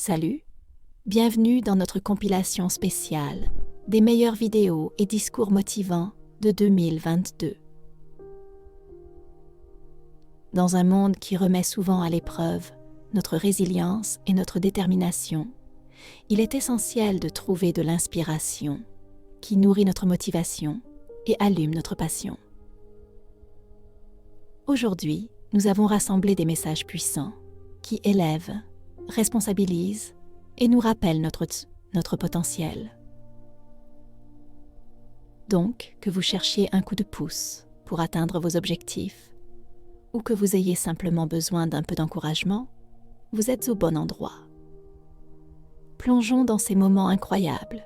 Salut, bienvenue dans notre compilation spéciale des meilleures vidéos et discours motivants de 2022. Dans un monde qui remet souvent à l'épreuve notre résilience et notre détermination, il est essentiel de trouver de l'inspiration qui nourrit notre motivation et allume notre passion. Aujourd'hui, nous avons rassemblé des messages puissants qui élèvent, responsabilisent et nous rappellent notre potentiel. Donc, que vous cherchiez un coup de pouce pour atteindre vos objectifs ou que vous ayez simplement besoin d'un peu d'encouragement, vous êtes au bon endroit. Plongeons dans ces moments incroyables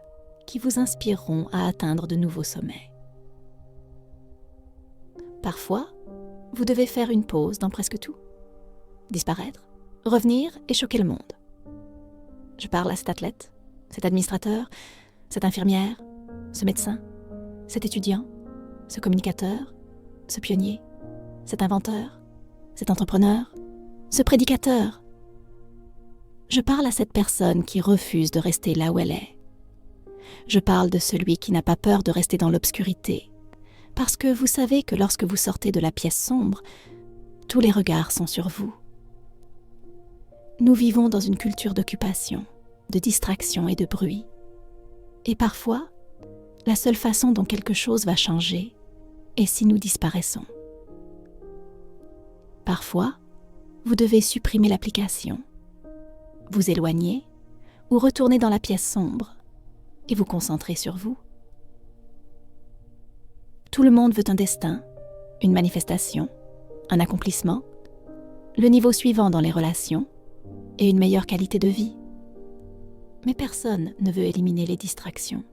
qui vous inspireront à atteindre de nouveaux sommets. Parfois, vous devez faire une pause dans presque tout. Disparaître, revenir et choquer le monde. Je parle à cet athlète, cet administrateur, cette infirmière, ce médecin, cet étudiant, ce communicateur, ce pionnier, cet inventeur, cet entrepreneur, ce prédicateur. Je parle à cette personne qui refuse de rester là où elle est. Je parle de celui qui n'a pas peur de rester dans l'obscurité, parce que vous savez que lorsque vous sortez de la pièce sombre, tous les regards sont sur vous. Nous vivons dans une culture d'occupation, de distraction et de bruit. Et parfois, la seule façon dont quelque chose va changer est si nous disparaissons. Parfois, vous devez supprimer l'application, vous éloigner ou retourner dans la pièce sombre et vous concentrer sur vous. Tout le monde veut un destin, une manifestation, un accomplissement, le niveau suivant dans les relations et une meilleure qualité de vie. Mais personne ne veut éliminer les distractions.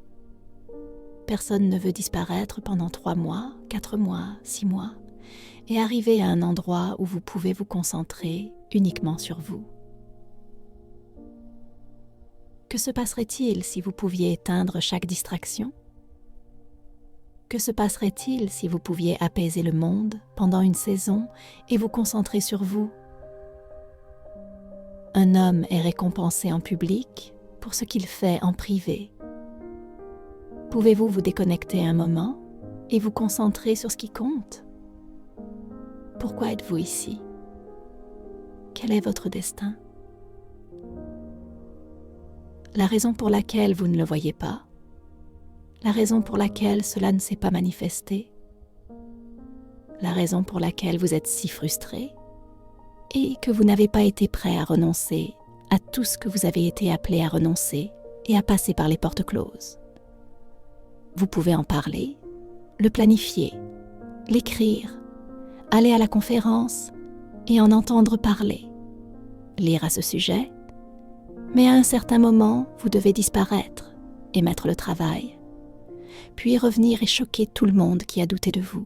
Personne ne veut disparaître pendant 3 mois, 4 mois, 6 mois et arriver à un endroit où vous pouvez vous concentrer uniquement sur vous. Que se passerait-il si vous pouviez éteindre chaque distraction ? Que se passerait-il si vous pouviez apaiser le monde pendant une saison et vous concentrer sur vous ? Un homme est récompensé en public pour ce qu'il fait en privé. Pouvez-vous vous déconnecter un moment et vous concentrer sur ce qui compte ? Pourquoi êtes-vous ici ? Quel est votre destin ? La raison pour laquelle vous ne le voyez pas ? La raison pour laquelle cela ne s'est pas manifesté ? La raison pour laquelle vous êtes si frustré ? Et que vous n'avez pas été prêt à renoncer à tout ce que vous avez été appelé à renoncer et à passer par les portes closes. Vous pouvez en parler, le planifier, l'écrire, aller à la conférence et en entendre parler, lire à ce sujet, mais à un certain moment, vous devez disparaître et mettre le travail, puis revenir et choquer tout le monde qui a douté de vous.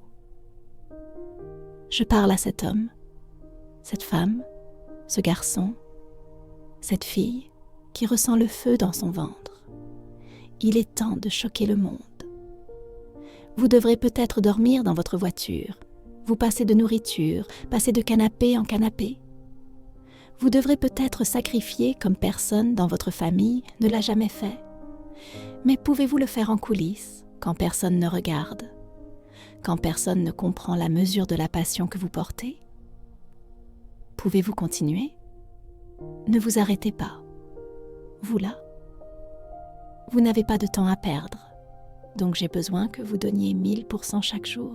Je parle à cet homme, cette femme, ce garçon, cette fille qui ressent le feu dans son ventre. Il est temps de choquer le monde. Vous devrez peut-être dormir dans votre voiture, vous passer de nourriture, passer de canapé en canapé. Vous devrez peut-être sacrifier comme personne dans votre famille ne l'a jamais fait. Mais pouvez-vous le faire en coulisses, quand personne ne regarde, quand personne ne comprend la mesure de la passion que vous portez ? Pouvez-vous continuer ? Ne vous arrêtez pas. Vous là ? Vous n'avez pas de temps à perdre, donc j'ai besoin que vous donniez 1000% chaque jour.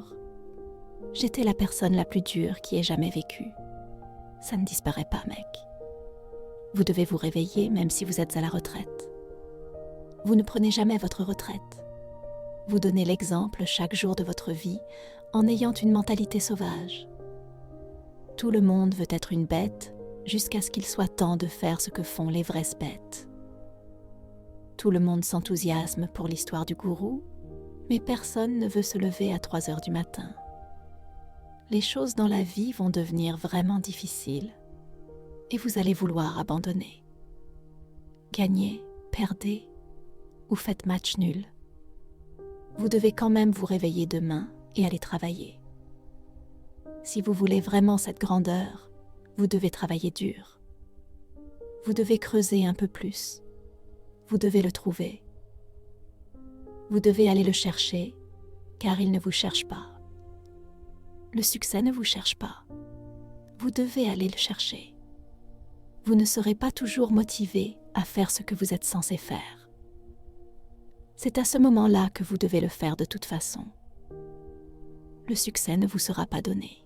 J'étais la personne la plus dure qui ait jamais vécu. Ça ne disparaît pas, mec. Vous devez vous réveiller même si vous êtes à la retraite. Vous ne prenez jamais votre retraite. Vous donnez l'exemple chaque jour de votre vie en ayant une mentalité sauvage. Tout le monde veut être une bête jusqu'à ce qu'il soit temps de faire ce que font les vraies bêtes. Tout le monde s'enthousiasme pour l'histoire du gourou, mais personne ne veut se lever à 3 heures du matin. Les choses dans la vie vont devenir vraiment difficiles et vous allez vouloir abandonner. Gagnez, perdez ou faites match nul. Vous devez quand même vous réveiller demain et aller travailler. Si vous voulez vraiment cette grandeur, vous devez travailler dur. Vous devez creuser un peu plus. Vous devez le trouver. Vous devez aller le chercher, car il ne vous cherche pas. Le succès ne vous cherche pas. Vous devez aller le chercher. Vous ne serez pas toujours motivé à faire ce que vous êtes censé faire. C'est à ce moment-là que vous devez le faire de toute façon. Le succès ne vous sera pas donné.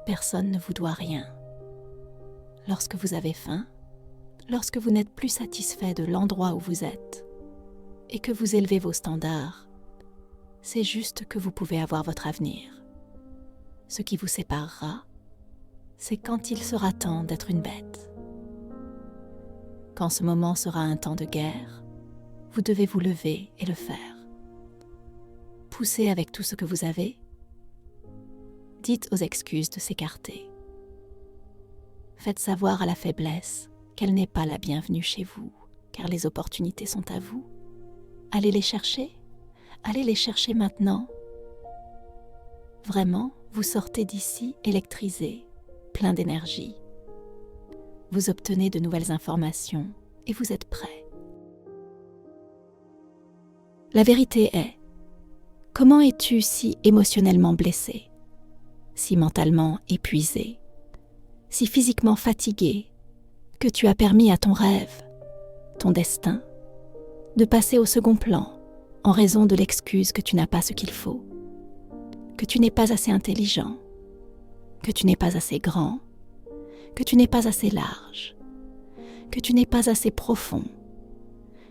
Personne ne vous doit rien. Lorsque vous avez faim, lorsque vous n'êtes plus satisfait de l'endroit où vous êtes et que vous élevez vos standards, c'est juste que vous pouvez avoir votre avenir. Ce qui vous séparera, c'est quand il sera temps d'être une bête. Quand ce moment sera un temps de guerre, vous devez vous lever et le faire. Poussez avec tout ce que vous avez. Dites aux excuses de s'écarter. Faites savoir à la faiblesse qu'elle n'est pas la bienvenue chez vous, car les opportunités sont à vous. Allez les chercher. Allez les chercher maintenant. Vraiment, vous sortez d'ici électrisé, plein d'énergie. Vous obtenez de nouvelles informations et vous êtes prêt. La vérité est, comment es-tu si émotionnellement blessé, si mentalement épuisé, si physiquement fatigué, que tu as permis à ton rêve, ton destin, de passer au second plan en raison de l'excuse que tu n'as pas ce qu'il faut, que tu n'es pas assez intelligent, que tu n'es pas assez grand, que tu n'es pas assez large, que tu n'es pas assez profond,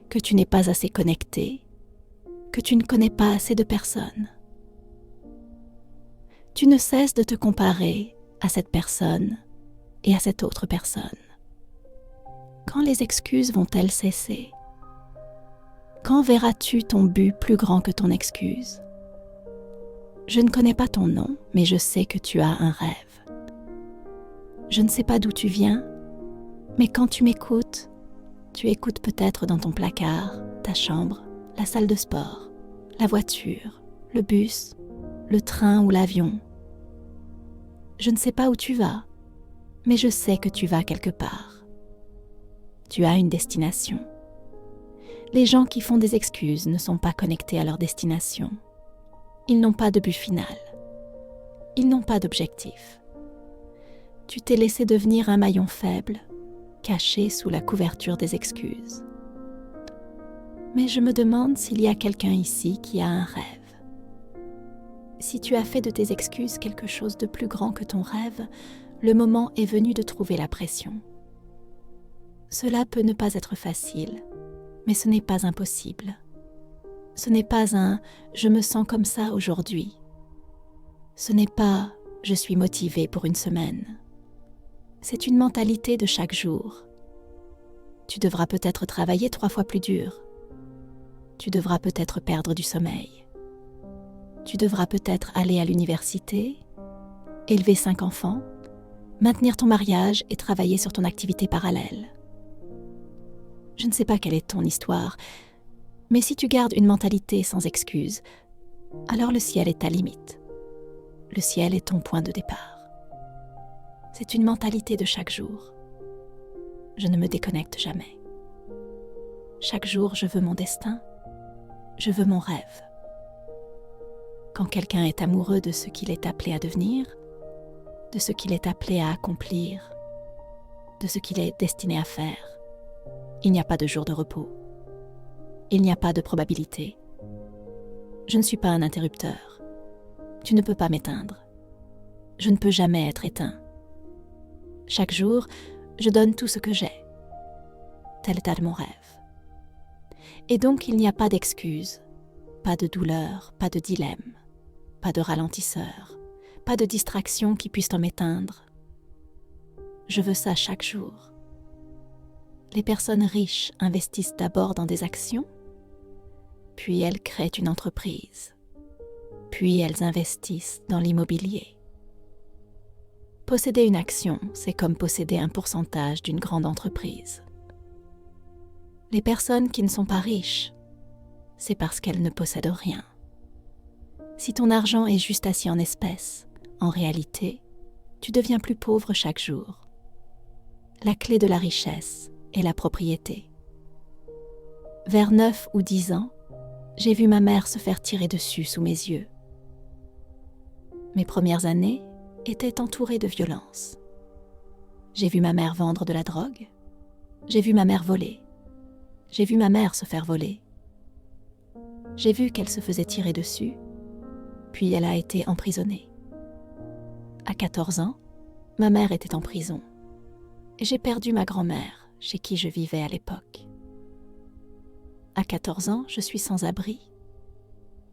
que tu n'es pas assez connecté, que tu ne connais pas assez de personnes. Tu ne cesses de te comparer à cette personne et à cette autre personne. Quand les excuses vont-elles cesser? Quand verras-tu ton but plus grand que ton excuse? Je ne connais pas ton nom, mais je sais que tu as un rêve. Je ne sais pas d'où tu viens, mais quand tu m'écoutes, tu écoutes peut-être dans ton placard, ta chambre, la salle de sport, la voiture, le bus, le train ou l'avion. Je ne sais pas où tu vas, mais je sais que tu vas quelque part. Tu as une destination. Les gens qui font des excuses ne sont pas connectés à leur destination. Ils n'ont pas de but final. Ils n'ont pas d'objectif. Tu t'es laissé devenir un maillon faible, caché sous la couverture des excuses. Mais je me demande s'il y a quelqu'un ici qui a un rêve. Si tu as fait de tes excuses quelque chose de plus grand que ton rêve, le moment est venu de trouver la pression. Cela peut ne pas être facile, mais ce n'est pas impossible. Ce n'est pas un « je me sens comme ça aujourd'hui ». Ce n'est pas « je suis motivé pour une semaine ». C'est une mentalité de chaque jour. Tu devras peut-être travailler 3 fois plus dur. Tu devras peut-être perdre du sommeil. Tu devras peut-être aller à l'université, élever 5 enfants, maintenir ton mariage et travailler sur ton activité parallèle. Je ne sais pas quelle est ton histoire, mais si tu gardes une mentalité sans excuse, alors le ciel est ta limite. Le ciel est ton point de départ. C'est une mentalité de chaque jour. Je ne me déconnecte jamais. Chaque jour, je veux mon destin. Je veux mon rêve. Quand quelqu'un est amoureux de ce qu'il est appelé à devenir, de ce qu'il est appelé à accomplir, de ce qu'il est destiné à faire, il n'y a pas de jour de repos. Il n'y a pas de probabilité. Je ne suis pas un interrupteur. Tu ne peux pas m'éteindre. Je ne peux jamais être éteint. Chaque jour, je donne tout ce que j'ai. Tel est mon rêve. Et donc, il n'y a pas d'excuse, pas de douleur, pas de dilemme, pas de ralentisseur, pas de distraction qui puisse m'éteindre. Je veux ça chaque jour. Les personnes riches investissent d'abord dans des actions, puis elles créent une entreprise, puis elles investissent dans l'immobilier. Posséder une action, c'est comme posséder un pourcentage d'une grande entreprise. Les personnes qui ne sont pas riches, c'est parce qu'elles ne possèdent rien. Si ton argent est juste assis en espèces, en réalité, tu deviens plus pauvre chaque jour. la clé de la richesse est la propriété. Vers 9 ou 10 ans, j'ai vu ma mère se faire tirer dessus sous mes yeux. Mes premières années étaient entourées de violence. J'ai vu ma mère vendre de la drogue. J'ai vu ma mère voler. J'ai vu ma mère se faire voler. J'ai vu qu'elle se faisait tirer dessus, puis elle a été emprisonnée. À 14 ans, ma mère était en prison et j'ai perdu ma grand-mère chez qui je vivais à l'époque. À 14 ans, je suis sans abri.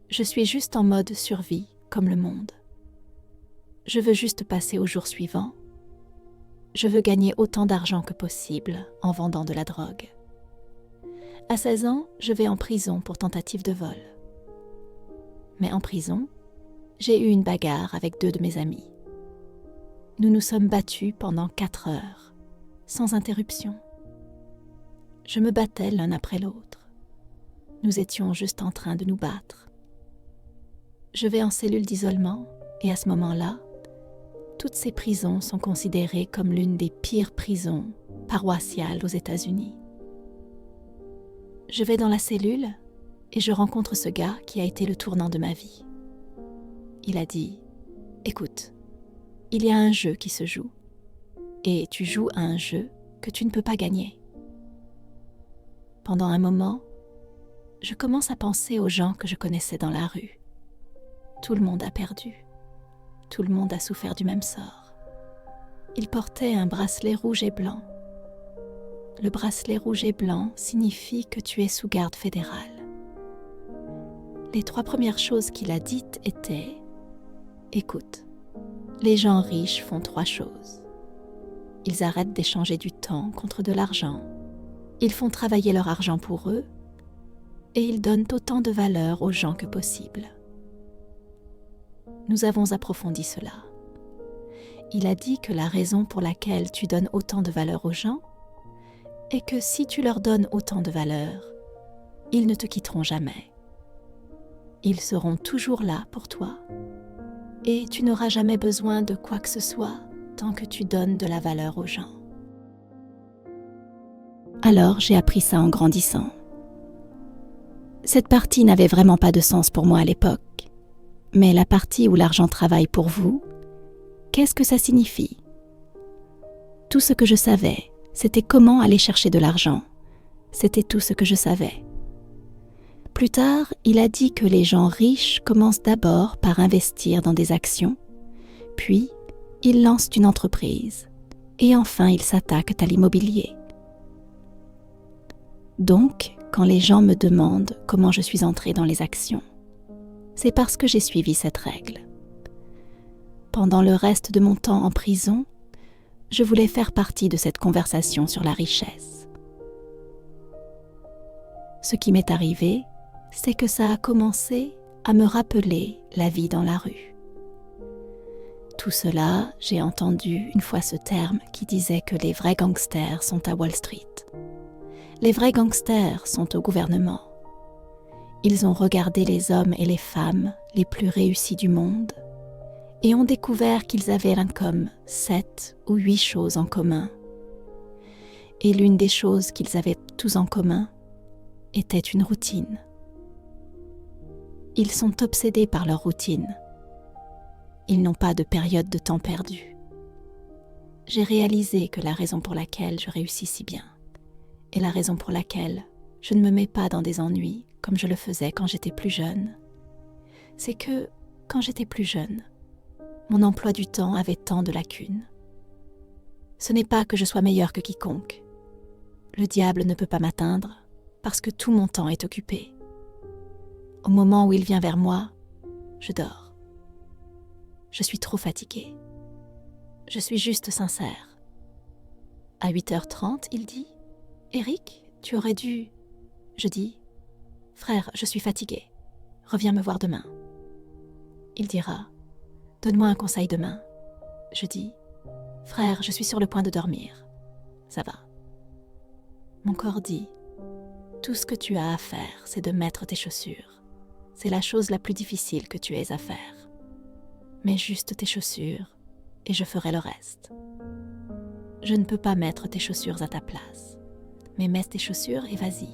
Je suis juste en mode survie, comme le monde. Je veux juste passer au jour suivant. Je veux gagner autant d'argent que possible en vendant de la drogue. À 16 ans, je vais en prison pour tentative de vol. Mais en prison, j'ai eu une bagarre avec 2 de mes amis. Nous nous sommes battus pendant 4 heures, sans interruption. Je me battais l'un après l'autre. Nous étions juste en train de nous battre. Je vais en cellule d'isolement et à ce moment-là, toutes ces prisons sont considérées comme l'une des pires prisons paroissiales aux États-Unis. Je vais dans la cellule et je rencontre ce gars qui a été le tournant de ma vie. Il a dit « Écoute, il y a un jeu qui se joue et tu joues à un jeu que tu ne peux pas gagner. » Pendant un moment, je commence à penser aux gens que je connaissais dans la rue. Tout le monde a perdu. Tout le monde a souffert du même sort. Il portait un bracelet rouge et blanc. Le bracelet rouge et blanc signifie que tu es sous garde fédérale. Les 3 premières choses qu'il a dites étaient « Écoute, les gens riches font 3 choses. Ils arrêtent d'échanger du temps contre de l'argent. Ils font travailler leur argent pour eux. Et ils donnent autant de valeur aux gens que possible. » Nous avons approfondi cela. Il a dit que la raison pour laquelle tu donnes autant de valeur aux gens est que si tu leur donnes autant de valeur, ils ne te quitteront jamais. Ils seront toujours là pour toi et tu n'auras jamais besoin de quoi que ce soit tant que tu donnes de la valeur aux gens. Alors j'ai appris ça en grandissant. Cette partie n'avait vraiment pas de sens pour moi à l'époque. Mais la partie où l'argent travaille pour vous, qu'est-ce que ça signifie? Tout ce que je savais, c'était comment aller chercher de l'argent. C'était tout ce que je savais. Plus tard, il a dit que les gens riches commencent d'abord par investir dans des actions, puis ils lancent une entreprise, et enfin ils s'attaquent à l'immobilier. Donc, quand les gens me demandent comment je suis entrée dans les actions, c'est parce que j'ai suivi cette règle. Pendant le reste de mon temps en prison, je voulais faire partie de cette conversation sur la richesse. Ce qui m'est arrivé, c'est que ça a commencé à me rappeler la vie dans la rue. Tout cela, j'ai entendu une fois ce terme qui disait que les vrais gangsters sont à Wall Street. Les vrais gangsters sont au gouvernement. Ils ont regardé les hommes et les femmes les plus réussis du monde et ont découvert qu'ils avaient comme 7 ou 8 choses en commun. Et l'une des choses qu'ils avaient tous en commun était une routine. Ils sont obsédés par leur routine. Ils n'ont pas de période de temps perdu. J'ai réalisé que la raison pour laquelle je réussis si bien et la raison pour laquelle je ne me mets pas dans des ennuis comme je le faisais quand j'étais plus jeune, c'est que, quand j'étais plus jeune, mon emploi du temps avait tant de lacunes. Ce n'est pas que je sois meilleure que quiconque. Le diable ne peut pas m'atteindre parce que tout mon temps est occupé. Au moment où il vient vers moi, je dors. Je suis trop fatiguée. Je suis juste sincère. À 8h30, il dit « Eric, tu aurais dû… » Je dis « Frère, je suis fatiguée. Reviens me voir demain. » Il dira « Donne-moi un conseil demain. » Je dis « Frère, je suis sur le point de dormir. Ça va. » Mon corps dit « Tout ce que tu as à faire, c'est de mettre tes chaussures. C'est la chose la plus difficile que tu aies à faire. Mets juste tes chaussures et je ferai le reste. » Je ne peux pas mettre tes chaussures à ta place. Mais mets tes chaussures et vas-y.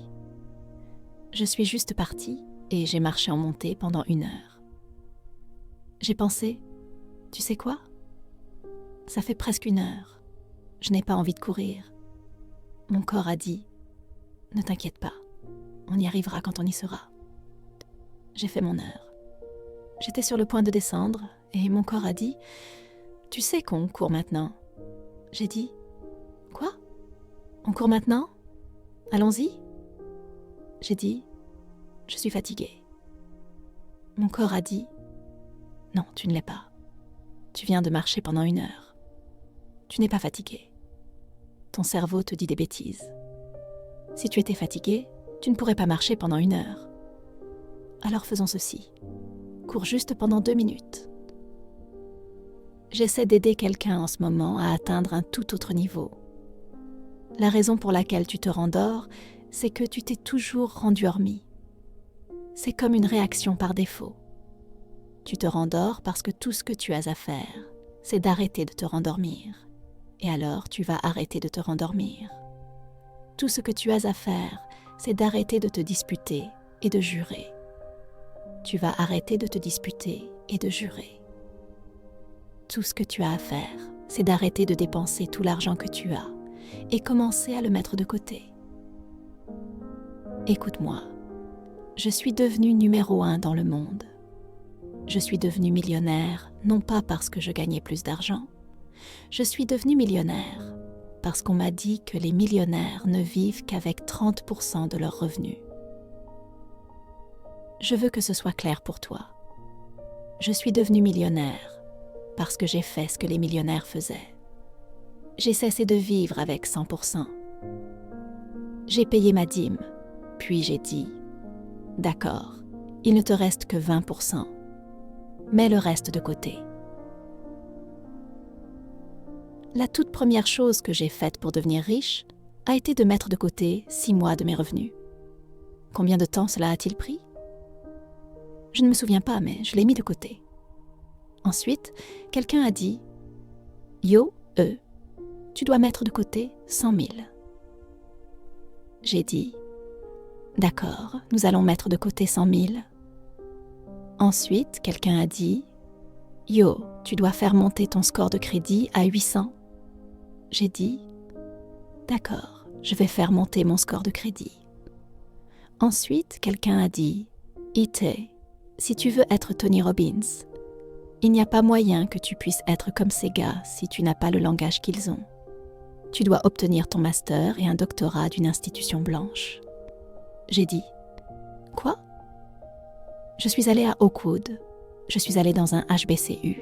Je suis juste partie et j'ai marché en montée pendant 1 heure. J'ai pensé, tu sais quoi? Ça fait presque 1 heure. Je n'ai pas envie de courir. Mon corps a dit, ne t'inquiète pas, on y arrivera quand on y sera. J'ai fait mon heure. J'étais sur le point de descendre et mon corps a dit, tu sais qu'on court maintenant. J'ai dit, quoi? On court maintenant? Allons-y? J'ai dit, je suis fatiguée. Mon corps a dit, non, tu ne l'es pas. Tu viens de marcher pendant 1 heure. Tu n'es pas fatiguée. Ton cerveau te dit des bêtises. Si tu étais fatiguée, tu ne pourrais pas marcher pendant 1 heure. Alors faisons ceci. Cours juste pendant 2 minutes. J'essaie d'aider quelqu'un en ce moment à atteindre un tout autre niveau. La raison pour laquelle tu te rendors, c'est que tu t'es toujours rendormi. C'est comme une réaction par défaut. Tu te rendors parce que tout ce que tu as à faire, c'est d'arrêter de te rendormir. Et alors, tu vas arrêter de te rendormir. Tout ce que tu as à faire, c'est d'arrêter de te disputer et de jurer. Tu vas arrêter de te disputer et de jurer. Tout ce que tu as à faire, c'est d'arrêter de dépenser tout l'argent que tu as et commencer à le mettre de côté. Écoute-moi, je suis devenue numéro 1 dans le monde. Je suis devenue millionnaire, non pas parce que je gagnais plus d'argent. Je suis devenue millionnaire parce qu'on m'a dit que les millionnaires ne vivent qu'avec 30% de leurs revenus. Je veux que ce soit clair pour toi. Je suis devenue millionnaire parce que j'ai fait ce que les millionnaires faisaient. J'ai cessé de vivre avec 100%. J'ai payé ma dîme, puis j'ai dit « D'accord, il ne te reste que 20%. Mets le reste de côté. » La toute première chose que j'ai faite pour devenir riche a été de mettre de côté 6 mois de mes revenus. Combien de temps cela a-t-il pris? Je ne me souviens pas, mais je l'ai mis de côté. Ensuite, quelqu'un a dit « Yo, tu dois mettre de côté 100 000. » J'ai dit « D'accord, nous allons mettre de côté 100 000. » Ensuite, quelqu'un a dit « Yo, tu dois faire monter ton score de crédit à 800. » J'ai dit « D'accord, je vais faire monter mon score de crédit. » Ensuite, quelqu'un a dit « Ite, si tu veux être Tony Robbins, il n'y a pas moyen que tu puisses être comme ces gars si tu n'as pas le langage qu'ils ont. Tu dois obtenir ton master et un doctorat d'une institution blanche. » J'ai dit « Quoi ? » Je suis allée à Oakwood. Je suis allée dans un HBCU.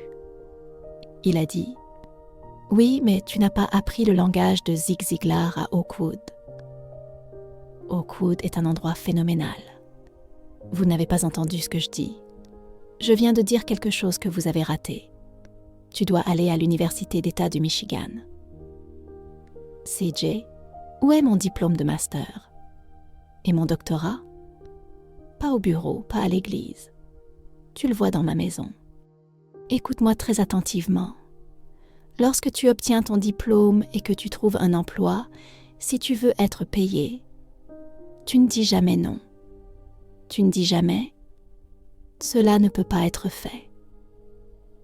Il a dit « Oui, mais tu n'as pas appris le langage de Zig Ziglar à Oakwood. » Oakwood est un endroit phénoménal. Vous n'avez pas entendu ce que je dis. Je viens de dire quelque chose que vous avez raté. Tu dois aller à l'Université d'État du Michigan. CJ, où est mon diplôme de master? Et mon doctorat? Pas au bureau, pas à l'église. Tu le vois dans ma maison. Écoute-moi très attentivement. Lorsque tu obtiens ton diplôme et que tu trouves un emploi, si tu veux être payé, tu ne dis jamais non. Tu ne dis jamais « Cela ne peut pas être fait ».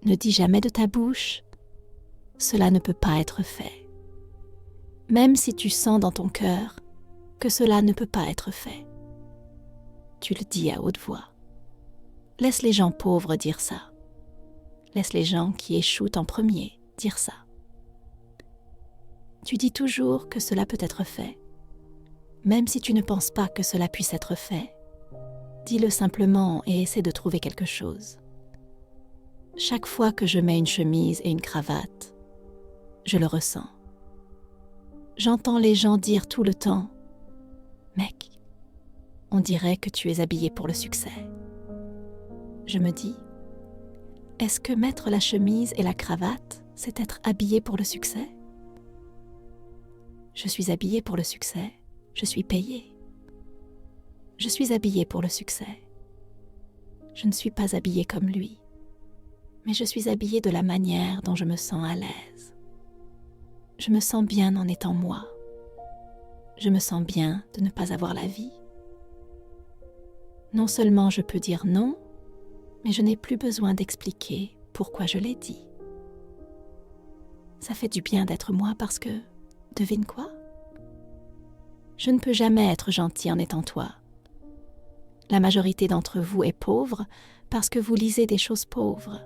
Ne dis jamais de ta bouche « Cela ne peut pas être fait ». Même si tu sens dans ton cœur que cela ne peut pas être fait. Tu le dis à haute voix. Laisse les gens pauvres dire ça. Laisse les gens qui échouent en premier dire ça. Tu dis toujours que cela peut être fait. Même si tu ne penses pas que cela puisse être fait, dis-le simplement et essaie de trouver quelque chose. Chaque fois que je mets une chemise et une cravate, je le ressens. J'entends les gens dire tout le temps « Mec, on dirait que tu es habillé pour le succès. » Je me dis « Est-ce que mettre la chemise et la cravate, c'est être habillé pour le succès? » Je suis habillée pour le succès, je suis payée. Je suis habillée pour le succès. Je ne suis pas habillée comme lui, mais je suis habillée de la manière dont je me sens à l'aise. Je me sens bien en étant moi. Je me sens bien de ne pas avoir la vie. Non seulement je peux dire non, mais je n'ai plus besoin d'expliquer pourquoi je l'ai dit. Ça fait du bien d'être moi parce que, devine quoi? Je ne peux jamais être gentil en étant toi. La majorité d'entre vous est pauvre parce que vous lisez des choses pauvres.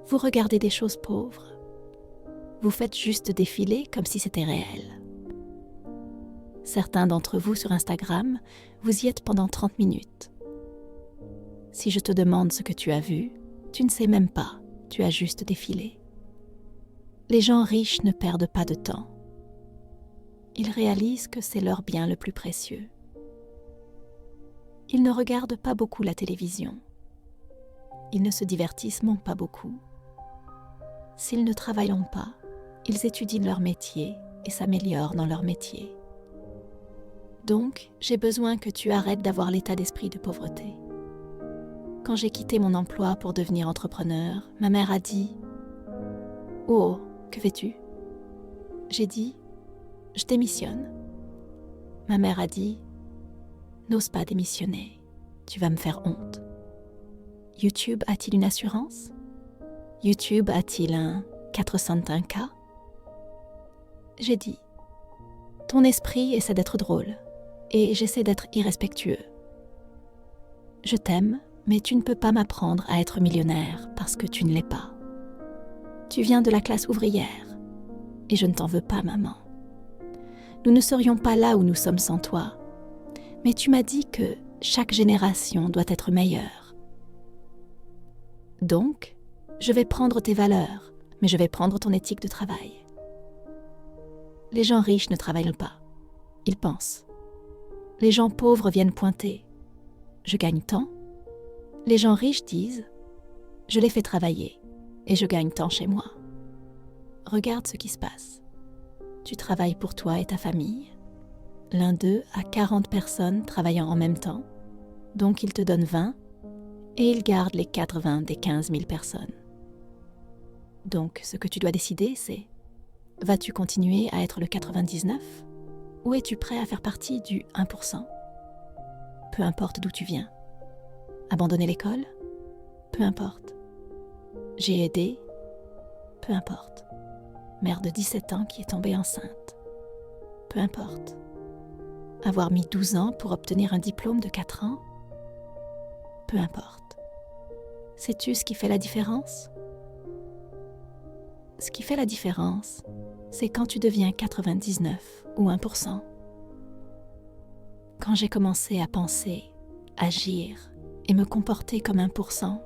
Vous regardez des choses pauvres. Vous faites juste défiler comme si c'était réel. Certains d'entre vous sur Instagram, vous y êtes pendant 30 minutes. Si je te demande ce que tu as vu, tu ne sais même pas, tu as juste défilé. Les gens riches ne perdent pas de temps. Ils réalisent que c'est leur bien le plus précieux. Ils ne regardent pas beaucoup la télévision. Ils ne se divertissent pas beaucoup. S'ils ne travaillent pas, ils étudient leur métier et s'améliorent dans leur métier. Donc, j'ai besoin que tu arrêtes d'avoir l'état d'esprit de pauvreté. Quand j'ai quitté mon emploi pour devenir entrepreneur, ma mère a dit « Oh, que fais-tu » J'ai dit « Je démissionne ». Ma mère a dit « N'ose pas démissionner, tu vas me faire honte ». YouTube a-t-il une assurance? YouTube a-t-il un 401k? J'ai dit « Ton esprit essaie d'être drôle et j'essaie d'être irrespectueux. Je t'aime, mais tu ne peux pas m'apprendre à être millionnaire parce que tu ne l'es pas. Tu viens de la classe ouvrière et je ne t'en veux pas, maman. Nous ne serions pas là où nous sommes sans toi, mais tu m'as dit que chaque génération doit être meilleure. Donc, je vais prendre tes valeurs, mais je vais prendre ton éthique de travail. Les gens riches ne travaillent pas, ils pensent. Les gens pauvres viennent pointer. Je gagne tant. Les gens riches disent « Je les fais travailler et je gagne tant chez moi ». Regarde ce qui se passe. Tu travailles pour toi et ta famille. L'un d'eux a 40 personnes travaillant en même temps, donc il te donne 20 et il garde les 80 des 15 000 personnes. Donc ce que tu dois décider, c'est vas-tu continuer à être le 99 ou es-tu prêt à faire partie du 1%? Peu importe d'où tu viens. Abandonner l'école? Peu importe. J'ai aidé? Peu importe. Mère de 17 ans qui est tombée enceinte? Peu importe. Avoir mis 12 ans pour obtenir un diplôme de 4 ans? Peu importe. Sais-tu ce qui fait la différence? Ce qui fait la différence, c'est quand tu deviens 99 ou 1%. Quand j'ai commencé à penser, agir et me comporter comme 1%,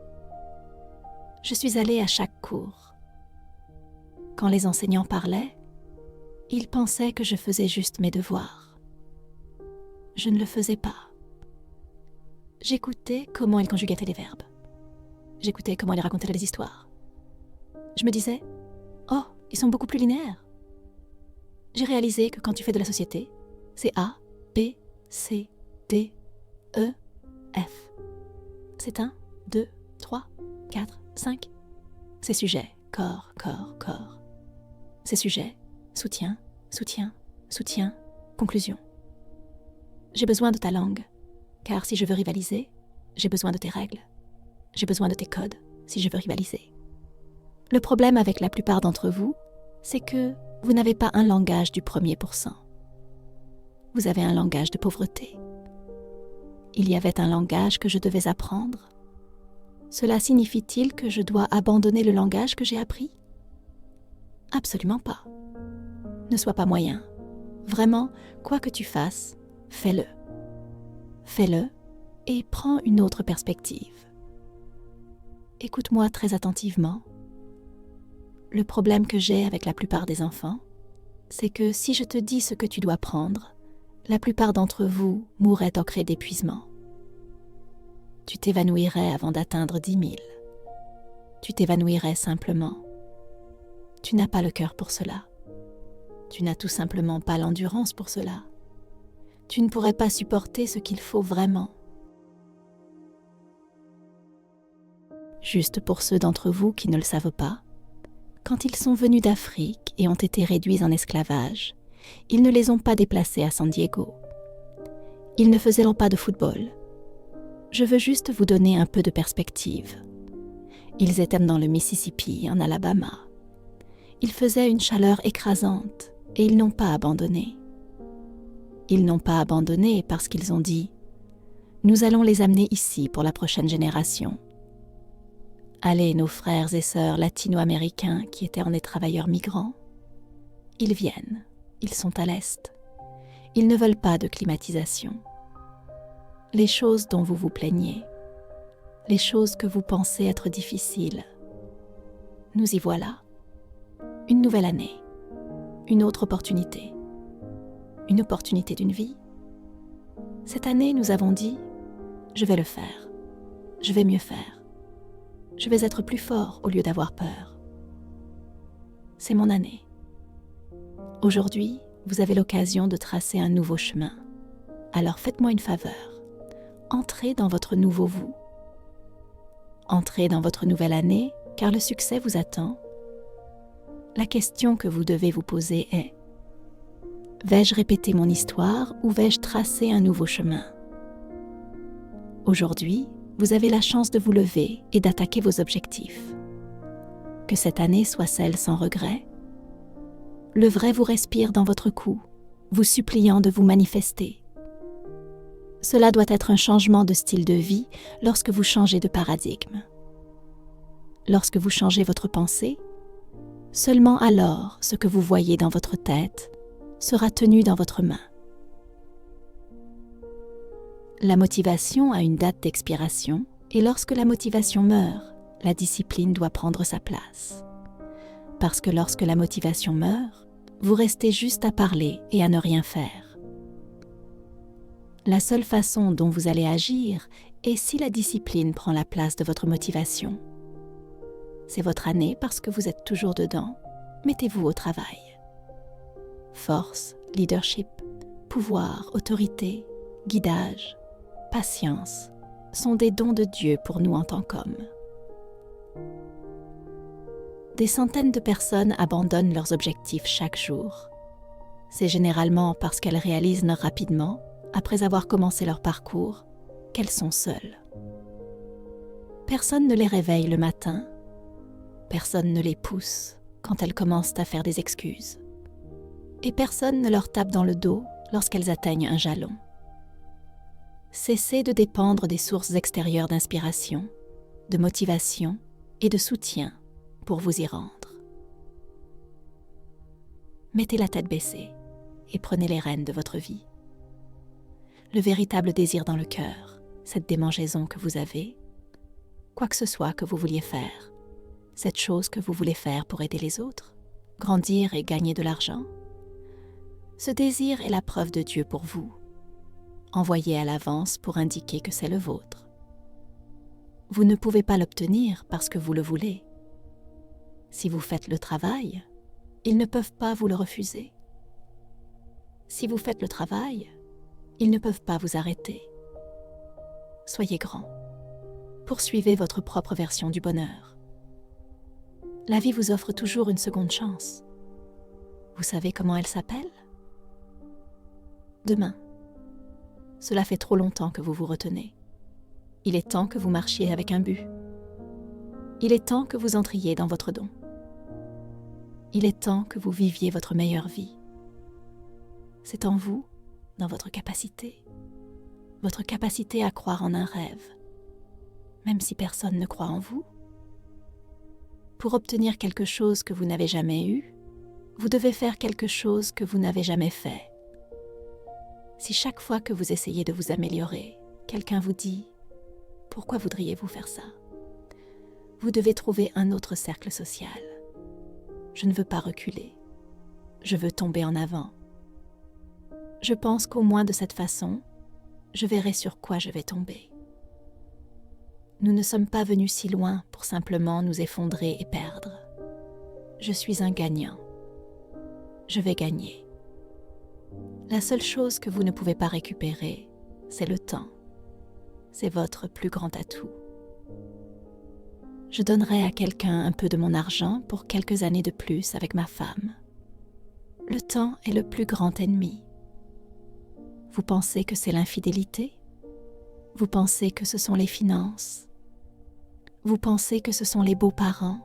je suis allée à chaque cours. Quand les enseignants parlaient, ils pensaient que je faisais juste mes devoirs. Je ne le faisais pas. J'écoutais comment ils conjugaient les verbes. J'écoutais comment ils racontaient les histoires. Je me disais « Oh, ils sont beaucoup plus linéaires ». J'ai réalisé que quand tu fais de la société, c'est A, B, C, D, E, F. C'est 1, 2, 3, 4, 5. C'est sujet, corps, corps, corps. C'est sujet, soutien, soutien, soutien, conclusion. J'ai besoin de ta langue, car si je veux rivaliser, j'ai besoin de tes règles. J'ai besoin de tes codes si je veux rivaliser. Le problème avec la plupart d'entre vous, c'est que vous n'avez pas un langage du 1%. Vous avez un langage de pauvreté. Il y avait un langage que je devais apprendre. Cela signifie-t-il que je dois abandonner le langage que j'ai appris? Absolument pas. Ne sois pas moyen. Vraiment, quoi que tu fasses, fais-le. Fais-le et prends une autre perspective. Écoute-moi très attentivement. Le problème que j'ai avec la plupart des enfants, c'est que si je te dis ce que tu dois prendre, la plupart d'entre vous mourraient d'ocre d'épuisement. Tu t'évanouirais avant d'atteindre 10 000. Tu t'évanouirais simplement. Tu n'as pas le cœur pour cela. Tu n'as tout simplement pas l'endurance pour cela. Tu ne pourrais pas supporter ce qu'il faut vraiment. Juste pour ceux d'entre vous qui ne le savent pas, Quand ils sont venus d'Afrique et ont été réduits en esclavage, ils ne les ont pas déplacés à San Diego. Ils ne faisaient pas de football. Je veux juste vous donner un peu de perspective. Ils étaient dans le Mississippi, en Alabama. Il faisait une chaleur écrasante et ils n'ont pas abandonné. Ils n'ont pas abandonné parce qu'ils ont dit « Nous allons les amener ici pour la prochaine génération. » Allez, nos frères et sœurs latino-américains qui étaient des travailleurs migrants, ils viennent, ils sont à l'Est. Ils ne veulent pas de climatisation. Les choses dont vous vous plaignez, les choses que vous pensez être difficiles, nous y voilà. Une nouvelle année, une autre opportunité, une opportunité d'une vie. Cette année, nous avons dit « Je vais le faire, je vais mieux faire, je vais être plus fort au lieu d'avoir peur. » C'est mon année. Aujourd'hui, vous avez l'occasion de tracer un nouveau chemin. Alors faites-moi une faveur. Entrez dans votre nouveau vous. Entrez dans votre nouvelle année, car le succès vous attend. La question que vous devez vous poser est « Vais-je répéter mon histoire ou vais-je tracer un nouveau chemin ?» Aujourd'hui, vous avez la chance de vous lever et d'attaquer vos objectifs. Que cette année soit celle sans regret. Le vrai vous respire dans votre cou, vous suppliant de vous manifester. Cela doit être un changement de style de vie lorsque vous changez de paradigme. Lorsque vous changez votre pensée, seulement alors ce que vous voyez dans votre tête sera tenu dans votre main. La motivation a une date d'expiration et lorsque la motivation meurt, la discipline doit prendre sa place. Parce que lorsque la motivation meurt, vous restez juste à parler et à ne rien faire. La seule façon dont vous allez agir est si la discipline prend la place de votre motivation. C'est votre année parce que vous êtes toujours dedans. Mettez-vous au travail. Force, leadership, pouvoir, autorité, guidage, patience sont des dons de Dieu pour nous en tant qu'hommes. Des centaines de personnes abandonnent leurs objectifs chaque jour. C'est généralement parce qu'elles réalisent rapidement, après avoir commencé leur parcours, qu'elles sont seules. Personne ne les réveille le matin, personne ne les pousse quand elles commencent à faire des excuses, et personne ne leur tape dans le dos lorsqu'elles atteignent un jalon. Cessez de dépendre des sources extérieures d'inspiration, de motivation et de soutien pour vous y rendre. Mettez la tête baissée et prenez les rênes de votre vie. Le véritable désir dans le cœur, cette démangeaison que vous avez, quoi que ce soit que vous vouliez faire, cette chose que vous voulez faire pour aider les autres, grandir et gagner de l'argent, ce désir est la preuve de Dieu pour vous, envoyé à l'avance pour indiquer que c'est le vôtre. Vous ne pouvez pas l'obtenir parce que vous le voulez. Si vous faites le travail, ils ne peuvent pas vous le refuser. Si vous faites le travail, ils ne peuvent pas vous arrêter. Soyez grand. Poursuivez votre propre version du bonheur. La vie vous offre toujours une seconde chance. Vous savez comment elle s'appelle ? Demain. Cela fait trop longtemps que vous vous retenez. Il est temps que vous marchiez avec un but. Il est temps que vous entriez dans votre don. Il est temps que vous viviez votre meilleure vie. C'est en vous, dans votre capacité à croire en un rêve, même si personne ne croit en vous. Pour obtenir quelque chose que vous n'avez jamais eu, vous devez faire quelque chose que vous n'avez jamais fait. Si chaque fois que vous essayez de vous améliorer, quelqu'un vous dit « Pourquoi voudriez-vous faire ça ?» Vous devez trouver un autre cercle social. Je ne veux pas reculer. Je veux tomber en avant. Je pense qu'au moins de cette façon, je verrai sur quoi je vais tomber. Nous ne sommes pas venus si loin pour simplement nous effondrer et perdre. Je suis un gagnant. Je vais gagner. La seule chose que vous ne pouvez pas récupérer, c'est le temps. C'est votre plus grand atout. Je donnerais à quelqu'un un peu de mon argent pour quelques années de plus avec ma femme. Le temps est le plus grand ennemi. Vous pensez que c'est l'infidélité? Vous pensez que ce sont les finances? Vous pensez que ce sont les beaux-parents?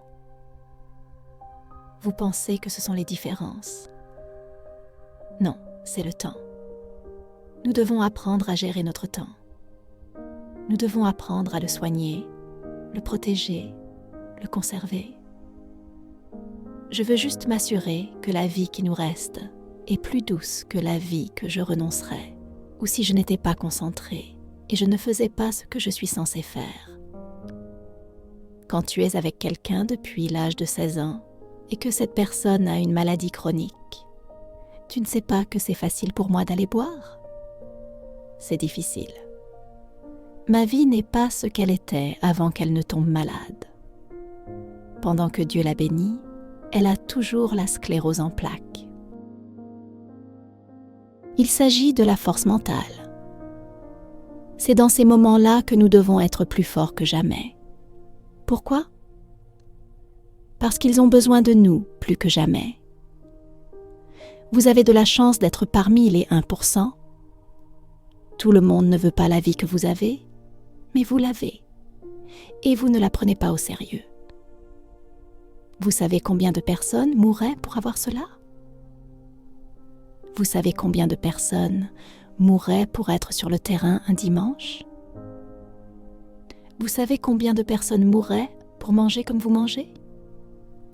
Vous pensez que ce sont les différences? Non, c'est le temps. Nous devons apprendre à gérer notre temps. Nous devons apprendre à le soigner, le protéger, le conserver. Je veux juste m'assurer que la vie qui nous reste est plus douce que la vie que je renoncerais, ou si je n'étais pas concentrée et je ne faisais pas ce que je suis censée faire. Quand tu es avec quelqu'un depuis l'âge de 16 ans et que cette personne a une maladie chronique, tu ne sais pas que c'est facile pour moi d'aller boire? C'est difficile. Ma vie n'est pas ce qu'elle était avant qu'elle ne tombe malade. Pendant que Dieu la bénit, elle a toujours la sclérose en plaques. Il s'agit de la force mentale. C'est dans ces moments-là que nous devons être plus forts que jamais. Pourquoi? Parce qu'ils ont besoin de nous plus que jamais. Vous avez de la chance d'être parmi les 1%. Tout le monde ne veut pas la vie que vous avez, mais vous l'avez. Et vous ne la prenez pas au sérieux. Vous savez combien de personnes mourraient pour avoir cela? Vous savez combien de personnes mourraient pour être sur le terrain un dimanche? Vous savez combien de personnes mourraient pour manger comme vous mangez?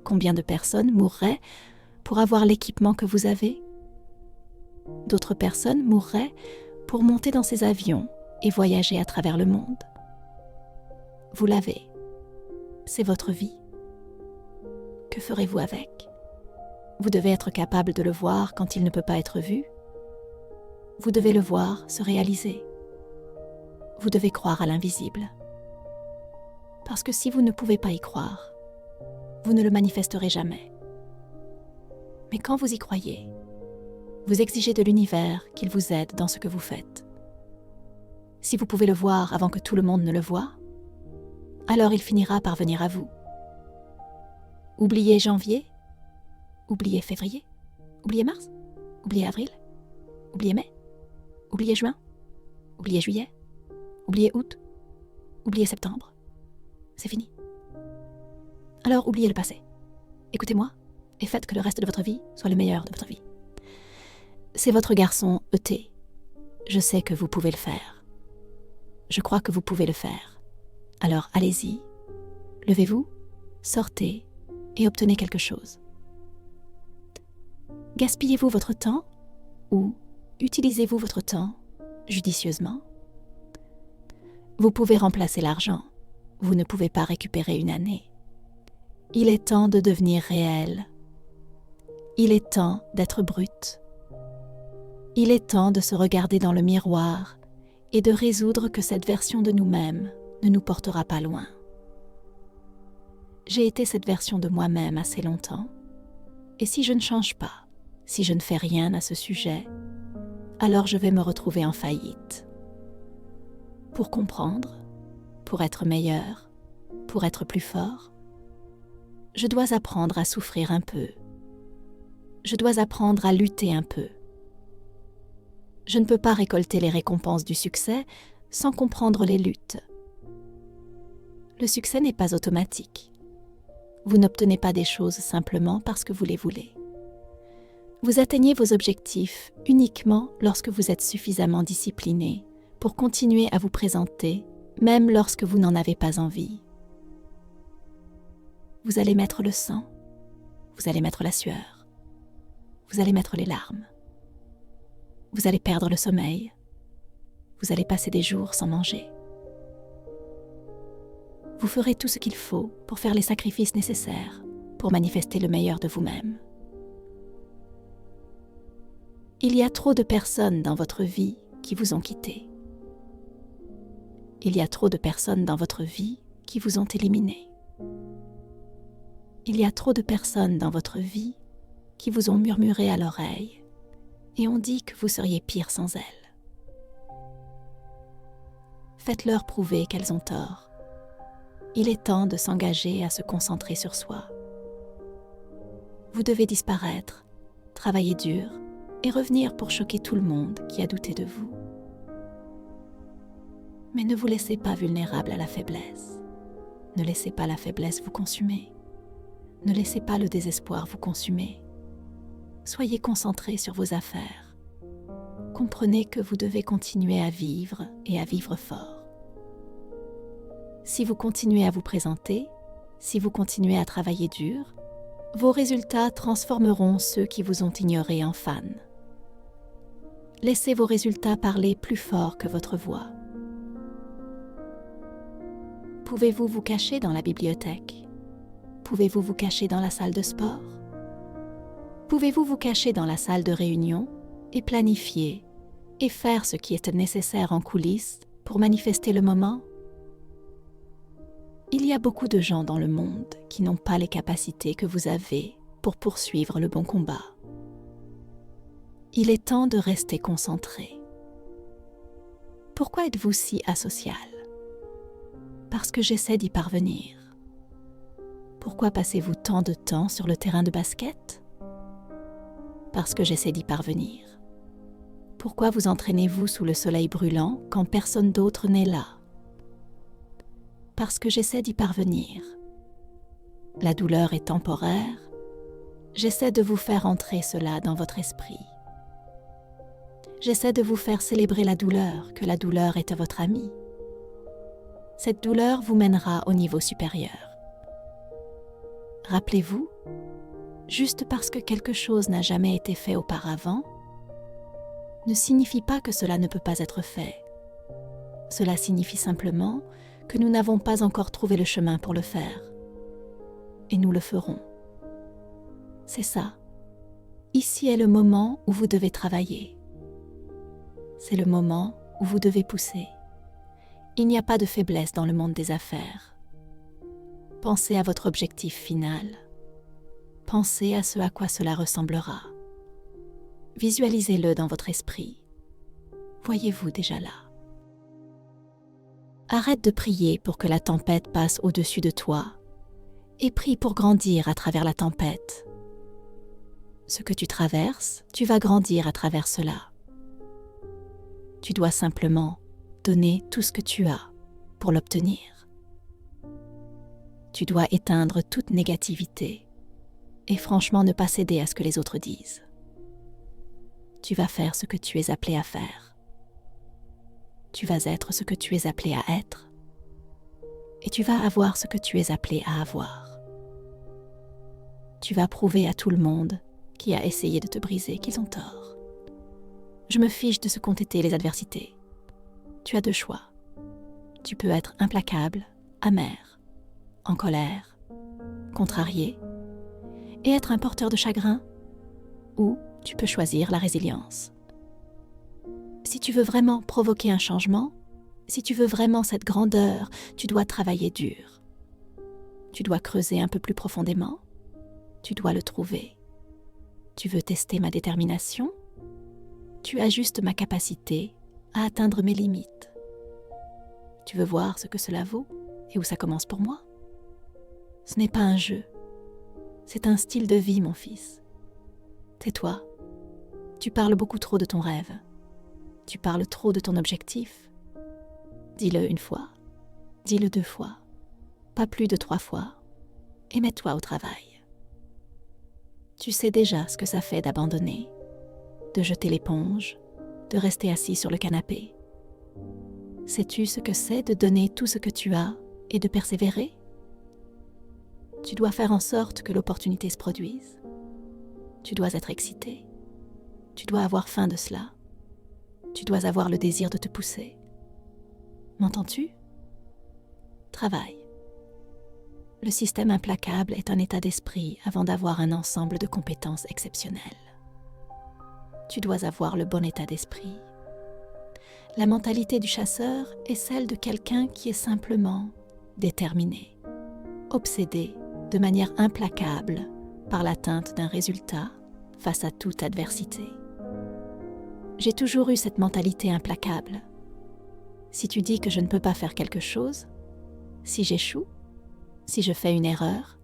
Combien de personnes mourraient pour avoir l'équipement que vous avez? D'autres personnes mourraient pour monter dans ces avions et voyager à travers le monde. Vous l'avez. C'est votre vie. Que ferez-vous avec? Vous devez être capable de le voir quand il ne peut pas être vu. Vous devez le voir se réaliser. Vous devez croire à l'invisible. Parce que si vous ne pouvez pas y croire, vous ne le manifesterez jamais. Mais quand vous y croyez, vous exigez de l'univers qu'il vous aide dans ce que vous faites. Si vous pouvez le voir avant que tout le monde ne le voie, alors il finira par venir à vous. Oubliez janvier, oubliez février, oubliez mars, oubliez avril, oubliez mai, oubliez juin, oubliez juillet, oubliez août, oubliez septembre. C'est fini. Alors oubliez le passé. Écoutez-moi et faites que le reste de votre vie soit le meilleur de votre vie. C'est votre garçon E.T. Je sais que vous pouvez le faire. Je crois que vous pouvez le faire. Alors allez-y, levez-vous, sortez et obtenez quelque chose. Gaspillez-vous votre temps ou utilisez-vous votre temps judicieusement? Vous pouvez remplacer l'argent. Vous ne pouvez pas récupérer une année. Il est temps de devenir réel. Il est temps d'être brut. Il est temps de se regarder dans le miroir et de résoudre que cette version de nous-mêmes ne nous portera pas loin. J'ai été cette version de moi-même assez longtemps, et si je ne change pas, si je ne fais rien à ce sujet, alors je vais me retrouver en faillite. Pour comprendre, pour être meilleur, pour être plus fort, je dois apprendre à souffrir un peu. Je dois apprendre à lutter un peu. Je ne peux pas récolter les récompenses du succès sans comprendre les luttes. Le succès n'est pas automatique. Vous n'obtenez pas des choses simplement parce que vous les voulez. Vous atteignez vos objectifs uniquement lorsque vous êtes suffisamment discipliné pour continuer à vous présenter, même lorsque vous n'en avez pas envie. Vous allez mettre le sang, vous allez mettre la sueur, vous allez mettre les larmes, vous allez perdre le sommeil, vous allez passer des jours sans manger. Vous ferez tout ce qu'il faut pour faire les sacrifices nécessaires pour manifester le meilleur de vous-même. Il y a trop de personnes dans votre vie qui vous ont quitté. Il y a trop de personnes dans votre vie qui vous ont éliminé. Il y a trop de personnes dans votre vie qui vous ont murmuré à l'oreille et ont dit que vous seriez pire sans elles. Faites-leur prouver qu'elles ont tort. Il est temps de s'engager à se concentrer sur soi. Vous devez disparaître, travailler dur et revenir pour choquer tout le monde qui a douté de vous. Mais ne vous laissez pas vulnérable à la faiblesse. Ne laissez pas la faiblesse vous consumer. Ne laissez pas le désespoir vous consumer. Soyez concentrés sur vos affaires. Comprenez que vous devez continuer à vivre et à vivre fort. Si vous continuez à vous présenter, si vous continuez à travailler dur, vos résultats transformeront ceux qui vous ont ignoré en fans. Laissez vos résultats parler plus fort que votre voix. Pouvez-vous vous cacher dans la bibliothèque? Pouvez-vous vous cacher dans la salle de sport? Pouvez-vous vous cacher dans la salle de réunion et planifier et faire ce qui est nécessaire en coulisses pour manifester le moment? Il y a beaucoup de gens dans le monde qui n'ont pas les capacités que vous avez pour poursuivre le bon combat. Il est temps de rester concentré. Pourquoi êtes-vous si asocial? Parce que j'essaie d'y parvenir. Pourquoi passez-vous tant de temps sur le terrain de basket? Parce que j'essaie d'y parvenir. Pourquoi vous entraînez-vous sous le soleil brûlant quand personne d'autre n'est là? Parce que j'essaie d'y parvenir. La douleur est temporaire. J'essaie de vous faire entrer cela dans votre esprit. J'essaie de vous faire célébrer la douleur, que la douleur est votre amie. Cette douleur vous mènera au niveau supérieur. Rappelez-vous, juste parce que quelque chose n'a jamais été fait auparavant, ne signifie pas que cela ne peut pas être fait. Cela signifie simplement que nous n'avons pas encore trouvé le chemin pour le faire. Et nous le ferons. C'est ça. Ici est le moment où vous devez travailler. C'est le moment où vous devez pousser. Il n'y a pas de faiblesse dans le monde des affaires. Pensez à votre objectif final. Pensez à ce à quoi cela ressemblera. Visualisez-le dans votre esprit. Voyez-vous déjà là. Arrête de prier pour que la tempête passe au-dessus de toi et prie pour grandir à travers la tempête. Ce que tu traverses, tu vas grandir à travers cela. Tu dois simplement donner tout ce que tu as pour l'obtenir. Tu dois éteindre toute négativité et franchement ne pas céder à ce que les autres disent. Tu vas faire ce que tu es appelé à faire. Tu vas être ce que tu es appelé à être et tu vas avoir ce que tu es appelé à avoir. Tu vas prouver à tout le monde qui a essayé de te briser qu'ils ont tort. Je me fiche de ce qu'ont été les adversités. Tu as deux choix. Tu peux être implacable, amer, en colère, contrarié et être un porteur de chagrin, ou tu peux choisir la résilience. Si tu veux vraiment provoquer un changement, si tu veux vraiment cette grandeur, tu dois travailler dur. Tu dois creuser un peu plus profondément. Tu dois le trouver. Tu veux tester ma détermination? Tu ajustes ma capacité à atteindre mes limites. Tu veux voir ce que cela vaut et où ça commence pour moi? Ce n'est pas un jeu. C'est un style de vie, mon fils. Tais-toi. Tu parles beaucoup trop de ton rêve. Tu parles trop de ton objectif. Dis-le une fois, dis-le 2 fois, pas plus de 3 fois, et mets-toi au travail. Tu sais déjà ce que ça fait d'abandonner, de jeter l'éponge, de rester assis sur le canapé. Sais-tu ce que c'est de donner tout ce que tu as et de persévérer? Tu dois faire en sorte que l'opportunité se produise. Tu dois être excité. Tu dois avoir faim de cela. Tu dois avoir le désir de te pousser. M'entends-tu? Travaille. Le système implacable est un état d'esprit avant d'avoir un ensemble de compétences exceptionnelles. Tu dois avoir le bon état d'esprit. La mentalité du chasseur est celle de quelqu'un qui est simplement déterminé, obsédé de manière implacable par l'atteinte d'un résultat face à toute adversité. J'ai toujours eu cette mentalité implacable. Si tu dis que je ne peux pas faire quelque chose, si j'échoue, Si je fais une erreur,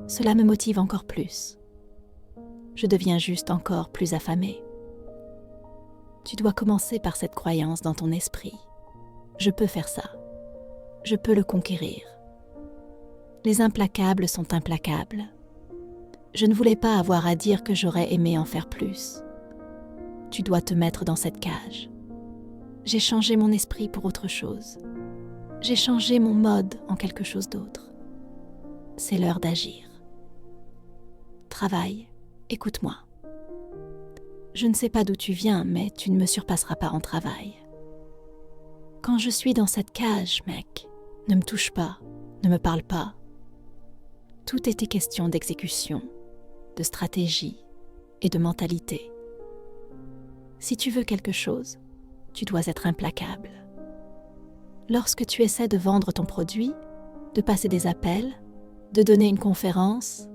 cela me motive encore plus. Je deviens juste encore plus affamée. Tu dois commencer par cette croyance dans ton esprit. Je peux faire ça. Je peux le conquérir. Les implacables sont implacables. Je ne voulais pas avoir à dire que j'aurais aimé en faire plus. Tu dois te mettre dans cette cage. J'ai changé mon esprit pour autre chose. J'ai changé mon mode en quelque chose d'autre. C'est l'heure d'agir. Travaille, écoute-moi. Je ne sais pas d'où tu viens, mais tu ne me surpasseras pas en travail. Quand je suis dans cette cage, mec, ne me touche pas, ne me parle pas. Tout était question d'exécution, de stratégie et de mentalité. Si tu veux quelque chose, tu dois être implacable. Lorsque tu essaies de vendre ton produit, de passer des appels, de donner une conférence,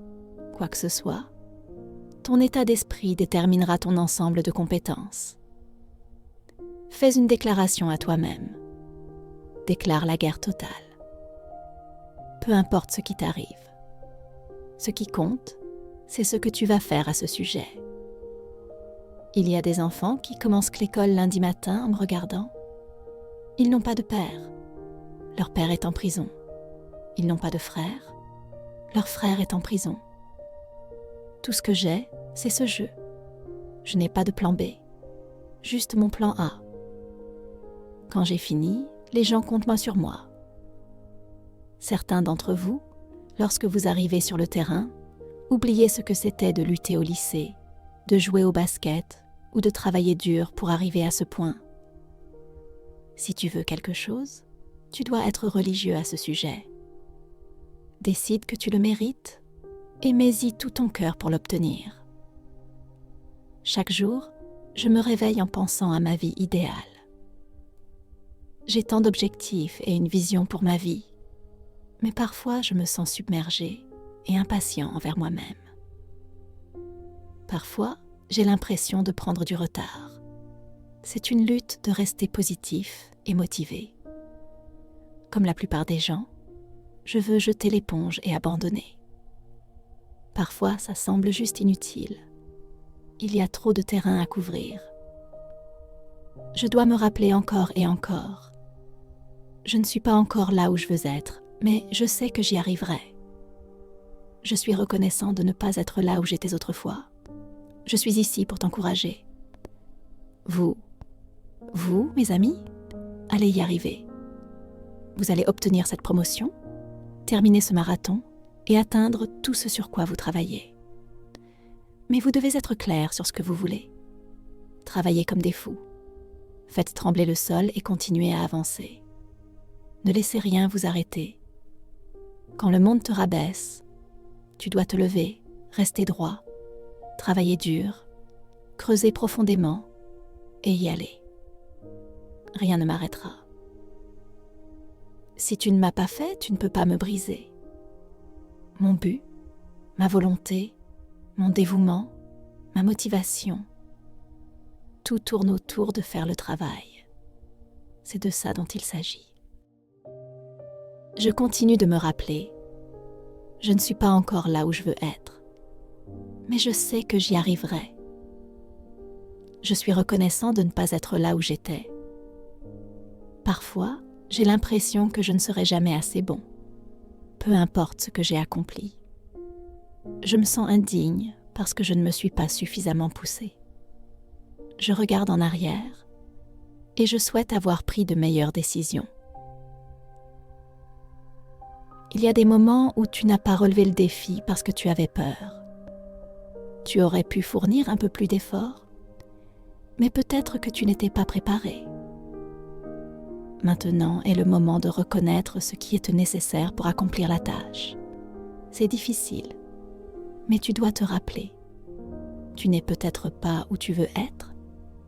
quoi que ce soit, ton état d'esprit déterminera ton ensemble de compétences. Fais une déclaration à toi-même. Déclare la guerre totale. Peu importe ce qui t'arrive. Ce qui compte, c'est ce que tu vas faire à ce sujet. Il y a des enfants qui commencent l'école lundi matin en me regardant. Ils n'ont pas de père. Leur père est en prison. Ils n'ont pas de frère. Leur frère est en prison. Tout ce que j'ai, c'est ce jeu. Je n'ai pas de plan B. Juste mon plan A. Quand j'ai fini, les gens comptent sur moi. Certains d'entre vous, lorsque vous arrivez sur le terrain, oubliez ce que c'était de lutter au lycée, de jouer au basket ou de travailler dur pour arriver à ce point. Si tu veux quelque chose, tu dois être religieux à ce sujet. Décide que tu le mérites et mets-y tout ton cœur pour l'obtenir. Chaque jour, je me réveille en pensant à ma vie idéale. J'ai tant d'objectifs et une vision pour ma vie, mais parfois je me sens submergée et impatient envers moi-même. Parfois, j'ai l'impression de prendre du retard. C'est une lutte de rester positif et motivé. Comme la plupart des gens, je veux jeter l'éponge et abandonner. Parfois, ça semble juste inutile. Il y a trop de terrain à couvrir. Je dois me rappeler encore et encore. Je ne suis pas encore là où je veux être, mais je sais que j'y arriverai. Je suis reconnaissant de ne pas être là où j'étais autrefois. Je suis ici pour t'encourager. Vous, mes amis, allez y arriver. Vous allez obtenir cette promotion, terminer ce marathon et atteindre tout ce sur quoi vous travaillez. Mais vous devez être clair sur ce que vous voulez. Travaillez comme des fous. Faites trembler le sol et continuez à avancer. Ne laissez rien vous arrêter. Quand le monde te rabaisse, tu dois te lever, rester droit, travailler dur, creuser profondément et y aller. Rien ne m'arrêtera. Si tu ne m'as pas fait, tu ne peux pas me briser. Mon but, ma volonté, mon dévouement, ma motivation, tout tourne autour de faire le travail. C'est de ça dont il s'agit. Je continue de me rappeler, je ne suis pas encore là où je veux être, mais je sais que j'y arriverai. Je suis reconnaissant de ne pas être là où j'étais. Parfois, j'ai l'impression que je ne serai jamais assez bon, peu importe ce que j'ai accompli. Je me sens indigne parce que je ne me suis pas suffisamment poussée. Je regarde en arrière et je souhaite avoir pris de meilleures décisions. Il y a des moments où tu n'as pas relevé le défi parce que tu avais peur. Tu aurais pu fournir un peu plus d'efforts, mais peut-être que tu n'étais pas préparé. Maintenant est le moment de reconnaître ce qui est nécessaire pour accomplir la tâche. C'est difficile, mais tu dois te rappeler. Tu n'es peut-être pas où tu veux être,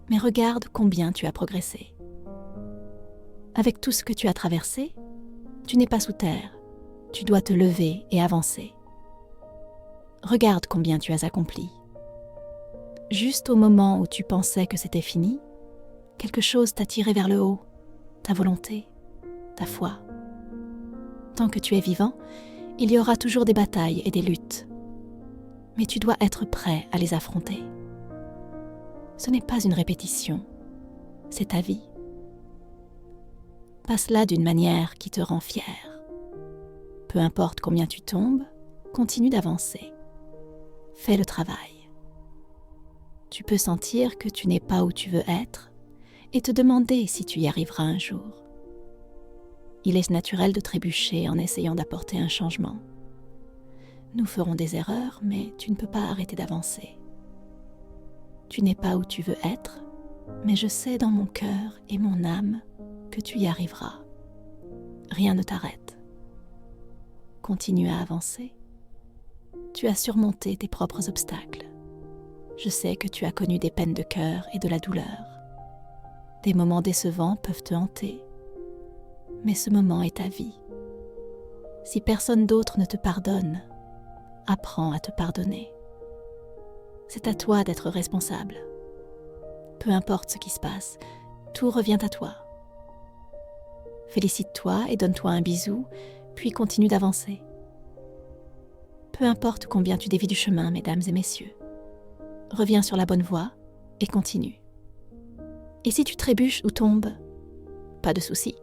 mais regarde combien tu as progressé. Avec tout ce que tu as traversé, tu n'es pas sous terre. Tu dois te lever et avancer. Regarde combien tu as accompli. Juste au moment où tu pensais que c'était fini, quelque chose t'a tiré vers le haut, ta volonté, ta foi. Tant que tu es vivant, Il y aura toujours des batailles et des luttes, mais tu dois être prêt à les affronter. Ce n'est pas une répétition, c'est ta vie. Passe-la d'une manière qui te rend fier. Peu importe combien tu tombes, continue d'avancer. Fais le travail. Tu peux sentir que tu n'es pas où tu veux être et te demander si tu y arriveras un jour. Il est naturel de trébucher en essayant d'apporter un changement. Nous ferons des erreurs, mais tu ne peux pas arrêter d'avancer. Tu n'es pas où tu veux être, mais je sais dans mon cœur et mon âme que tu y arriveras. Rien ne t'arrête. Continue à avancer. Tu as surmonté tes propres obstacles. Je sais que tu as connu des peines de cœur et de la douleur. Des moments décevants peuvent te hanter, mais ce moment est ta vie. Si personne d'autre ne te pardonne, apprends à te pardonner. C'est à toi d'être responsable. Peu importe ce qui se passe, tout revient à toi. Félicite-toi et donne-toi un bisou, puis continue d'avancer. Peu importe combien tu dévies du chemin, mesdames et messieurs. Reviens sur la bonne voie et continue. Et si tu trébuches ou tombes, pas de souci.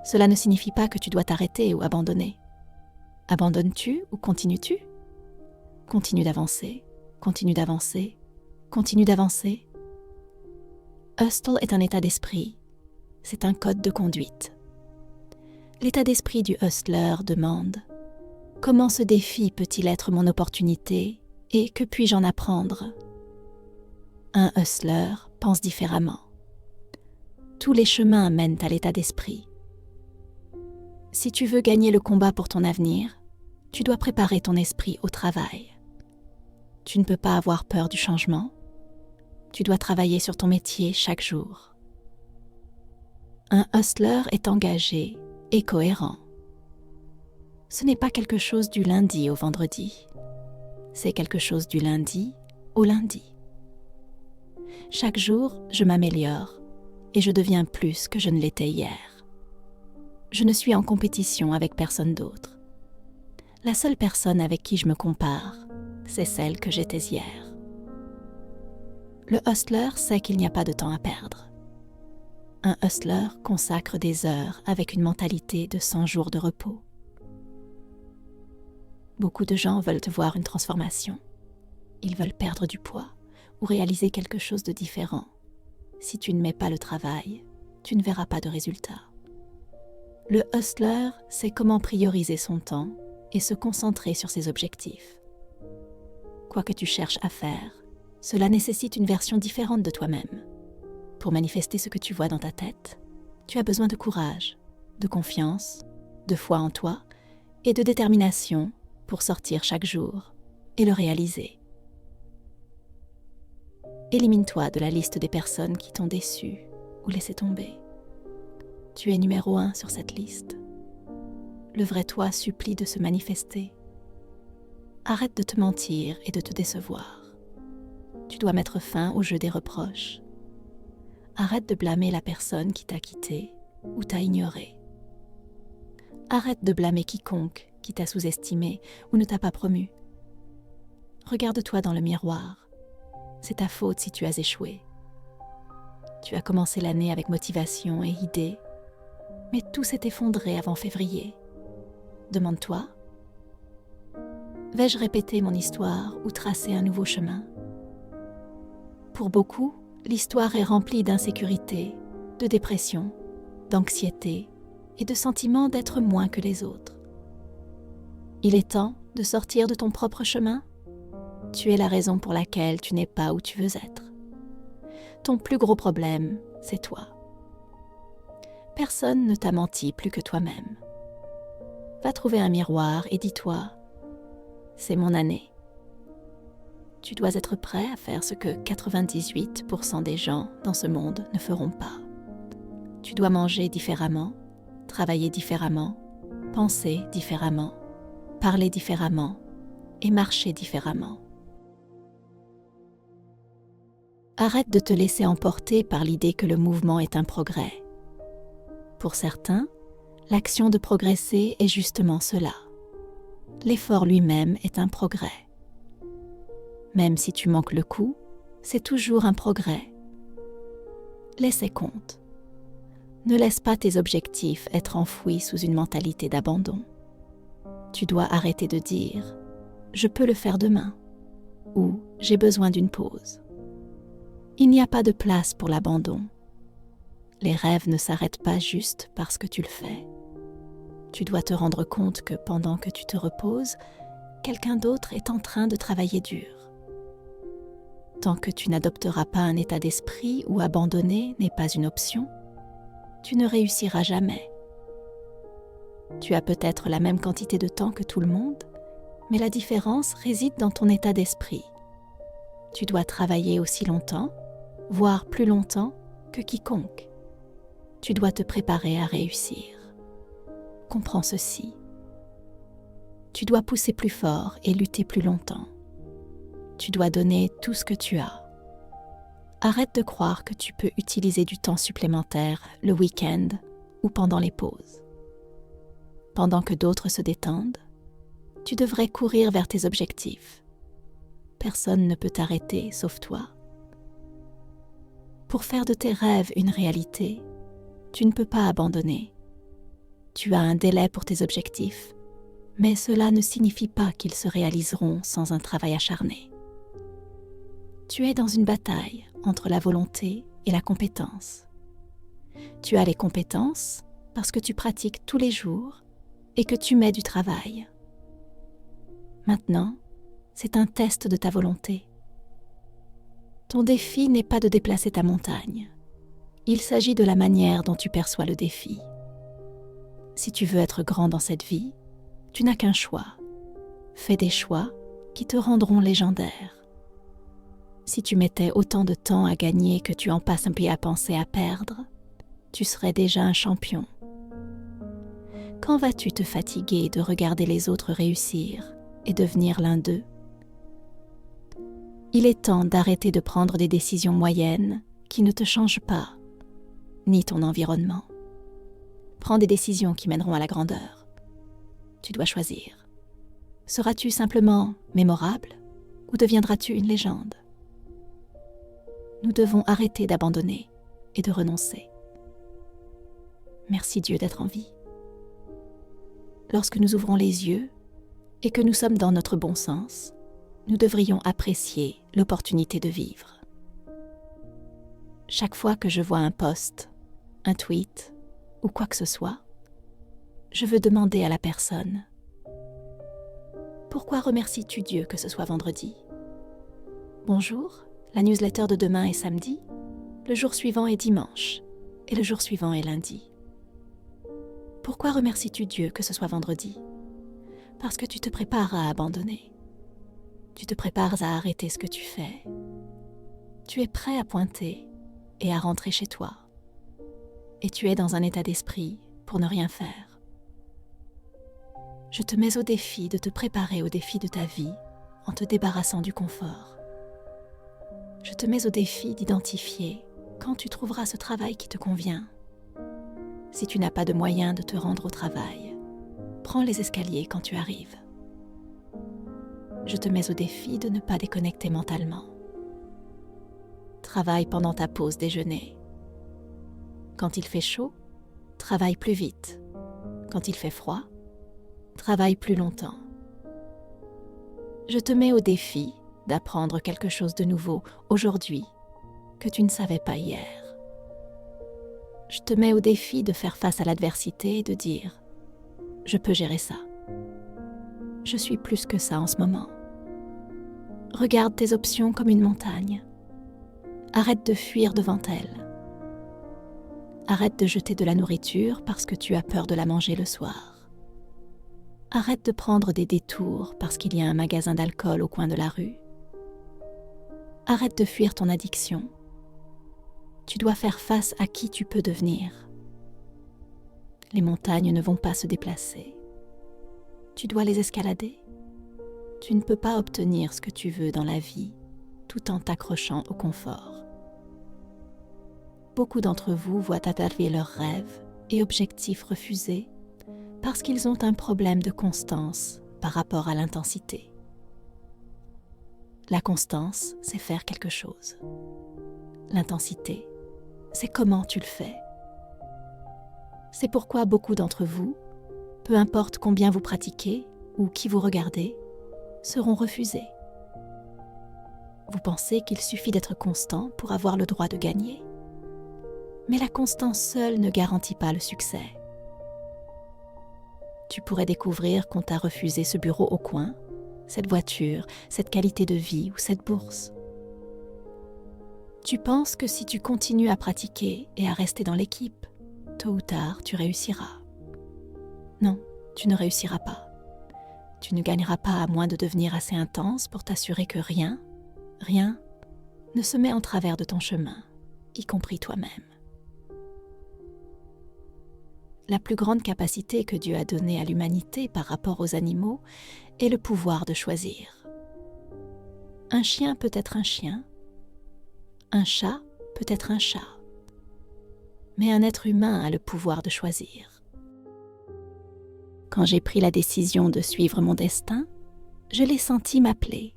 Cela ne signifie pas que tu dois t'arrêter ou abandonner. Abandonnes-tu ou continues-tu ? Continue d'avancer, continue d'avancer, continue d'avancer. Hustle est un état d'esprit, c'est un code de conduite. L'état d'esprit du hustler demande « Comment ce défi peut-il être mon opportunité et que puis-je en apprendre ?» Un hustler pense différemment. Tous les chemins mènent à l'état d'esprit. Si tu veux gagner le combat pour ton avenir, tu dois préparer ton esprit au travail. Tu ne peux pas avoir peur du changement. Tu dois travailler sur ton métier chaque jour. Un hustler est engagé et cohérent. Ce n'est pas quelque chose du lundi au vendredi. C'est quelque chose du lundi au lundi. Chaque jour, je m'améliore et je deviens plus que je ne l'étais hier. Je ne suis en compétition avec personne d'autre. La seule personne avec qui je me compare, c'est celle que j'étais hier. Le hustler sait qu'il n'y a pas de temps à perdre. Un hustler consacre des heures avec une mentalité de 100 jours de repos. Beaucoup de gens veulent voir une transformation. Ils veulent perdre du poids ou réaliser quelque chose de différent. Si tu ne mets pas le travail, tu ne verras pas de résultat. Le hustler sait comment prioriser son temps et se concentrer sur ses objectifs. Quoi que tu cherches à faire, cela nécessite une version différente de toi-même. Pour manifester ce que tu vois dans ta tête, tu as besoin de courage, de confiance, de foi en toi et de détermination pour sortir chaque jour et le réaliser. Élimine-toi de la liste des personnes qui t'ont déçu ou laissé tomber. Tu es numéro 1 sur cette liste. Le vrai toi supplie de se manifester. Arrête de te mentir et de te décevoir. Tu dois mettre fin au jeu des reproches. Arrête de blâmer la personne qui t'a quitté ou t'a ignoré. Arrête de blâmer quiconque qui t'a sous-estimé ou ne t'a pas promu. Regarde-toi dans le miroir. C'est ta faute si tu as échoué. Tu as commencé l'année avec motivation et idées, mais tout s'est effondré avant février. Demande-toi, vais-je répéter mon histoire ou tracer un nouveau chemin ? Pour beaucoup, l'histoire est remplie d'insécurité, de dépression, d'anxiété et de sentiment d'être moins que les autres. Il est temps de sortir de ton propre chemin. Tu es la raison pour laquelle tu n'es pas où tu veux être. Ton plus gros problème, c'est toi. Personne ne t'a menti plus que toi-même. Va trouver un miroir et dis-toi, c'est mon année. Tu dois être prêt à faire ce que 98% des gens dans ce monde ne feront pas. Tu dois manger différemment, travailler différemment, penser différemment, parler différemment et marcher différemment. Arrête de te laisser emporter par l'idée que le mouvement est un progrès. Pour certains, l'action de progresser est justement cela. l'effort lui-même est un progrès. Même si tu manques le coup, c'est toujours un progrès. Laissez compte. Ne laisse pas tes objectifs être enfouis sous une mentalité d'abandon. Tu dois arrêter de dire « je peux le faire demain » ou « j'ai besoin d'une pause ». Il n'y a pas de place pour l'abandon. Les rêves ne s'arrêtent pas juste parce que tu le fais. Tu dois te rendre compte que pendant que tu te reposes, quelqu'un d'autre est en train de travailler dur. Tant que tu n'adopteras pas un état d'esprit où abandonner n'est pas une option, tu ne réussiras jamais. Tu as peut-être la même quantité de temps que tout le monde, mais la différence réside dans ton état d'esprit. Tu dois travailler aussi longtemps, voire plus longtemps que quiconque. Tu dois te préparer à réussir. Comprends ceci. Tu dois pousser plus fort et lutter plus longtemps. Tu dois donner tout ce que tu as. Arrête de croire que tu peux utiliser du temps supplémentaire le week-end ou pendant les pauses. Pendant que d'autres se détendent, tu devrais courir vers tes objectifs. Personne ne peut t'arrêter sauf toi. Pour faire de tes rêves une réalité, tu ne peux pas abandonner. Tu as un délai pour tes objectifs, mais cela ne signifie pas qu'ils se réaliseront sans un travail acharné. Tu es dans une bataille entre la volonté et la compétence. Tu as les compétences parce que tu pratiques tous les jours et que tu mets du travail. Maintenant, c'est un test de ta volonté. Ton défi n'est pas de déplacer ta montagne. Il s'agit de la manière dont tu perçois le défi. Si tu veux être grand dans cette vie, tu n'as qu'un choix. Fais des choix qui te rendront légendaire. Si tu mettais autant de temps à gagner que tu en passes un peu à penser à perdre, tu serais déjà un champion. Quand vas-tu te fatiguer de regarder les autres réussir et devenir l'un d'eux? Il est temps d'arrêter de prendre des décisions moyennes qui ne te changent pas, ni ton environnement. Prends des décisions qui mèneront à la grandeur. Tu dois choisir. Seras-tu simplement mémorable ou deviendras-tu une légende? Nous devons arrêter d'abandonner et de renoncer. Merci Dieu d'être en vie. Lorsque nous ouvrons les yeux et que nous sommes dans notre bon sens, nous devrions apprécier l'opportunité de vivre. Chaque fois que je vois un post, un tweet ou quoi que ce soit, je veux demander à la personne « Pourquoi remercies-tu Dieu que ce soit vendredi ? Bonjour, la newsletter de demain est samedi, le jour suivant est dimanche et le jour suivant est lundi. Pourquoi remercies-tu Dieu que ce soit vendredi ? Parce que tu te prépares à abandonner. Tu te prépares à arrêter ce que tu fais. Tu es prêt à pointer et à rentrer chez toi. Et tu es dans un état d'esprit pour ne rien faire. Je te mets au défi de te préparer au défi de ta vie en te débarrassant du confort. Je te mets au défi d'identifier quand tu trouveras ce travail qui te convient. Si tu n'as pas de moyen de te rendre au travail, prends les escaliers quand tu arrives. Je te mets au défi de ne pas déconnecter mentalement. Travaille pendant ta pause déjeuner. Quand il fait chaud, travaille plus vite. Quand il fait froid, travaille plus longtemps. Je te mets au défi d'apprendre quelque chose de nouveau aujourd'hui que tu ne savais pas hier. Je te mets au défi de faire face à l'adversité et de dire « Je peux gérer ça. Je suis plus que ça en ce moment. » Regarde tes options comme une montagne. Arrête de fuir devant elles. Arrête de jeter de la nourriture parce que tu as peur de la manger le soir. Arrête de prendre des détours parce qu'il y a un magasin d'alcool au coin de la rue. Arrête de fuir ton addiction. Tu dois faire face à qui tu peux devenir. Les montagnes ne vont pas se déplacer. Tu dois les escalader. Tu ne peux pas obtenir ce que tu veux dans la vie tout en t'accrochant au confort. Beaucoup d'entre vous voient arriver leurs rêves et objectifs refusés parce qu'ils ont un problème de constance par rapport à l'intensité. La constance, c'est faire quelque chose. L'intensité, c'est comment tu le fais. C'est pourquoi beaucoup d'entre vous, peu importe combien vous pratiquez ou qui vous regardez, seront refusés. Vous pensez qu'il suffit d'être constant pour avoir le droit de gagner. Mais la constance seule ne garantit pas le succès. Tu pourrais découvrir qu'on t'a refusé ce bureau au coin, cette voiture, cette qualité de vie ou cette bourse. Tu penses que si tu continues à pratiquer et à rester dans l'équipe, tôt ou tard, tu réussiras. Non, tu ne réussiras pas. Tu ne gagneras pas à moins de devenir assez intense pour t'assurer que rien ne se met en travers de ton chemin, y compris toi-même. La plus grande capacité que Dieu a donnée à l'humanité par rapport aux animaux est le pouvoir de choisir. Un chien peut être un chien, un chat peut être un chat, mais un être humain a le pouvoir de choisir. Quand j'ai pris la décision de suivre mon destin, je l'ai senti m'appeler.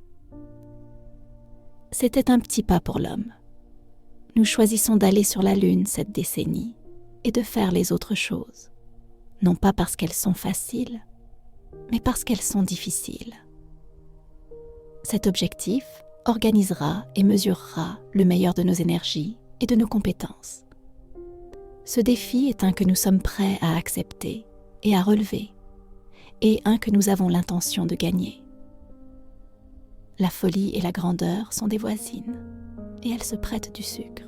C'était un petit pas pour l'homme. Nous choisissons d'aller sur la Lune cette décennie et de faire les autres choses, non pas parce qu'elles sont faciles, mais parce qu'elles sont difficiles. Cet objectif organisera et mesurera le meilleur de nos énergies et de nos compétences. Ce défi est un que nous sommes prêts à accepter et à relever, et un que nous avons l'intention de gagner. La folie et la grandeur sont des voisines, et elles se prêtent du sucre.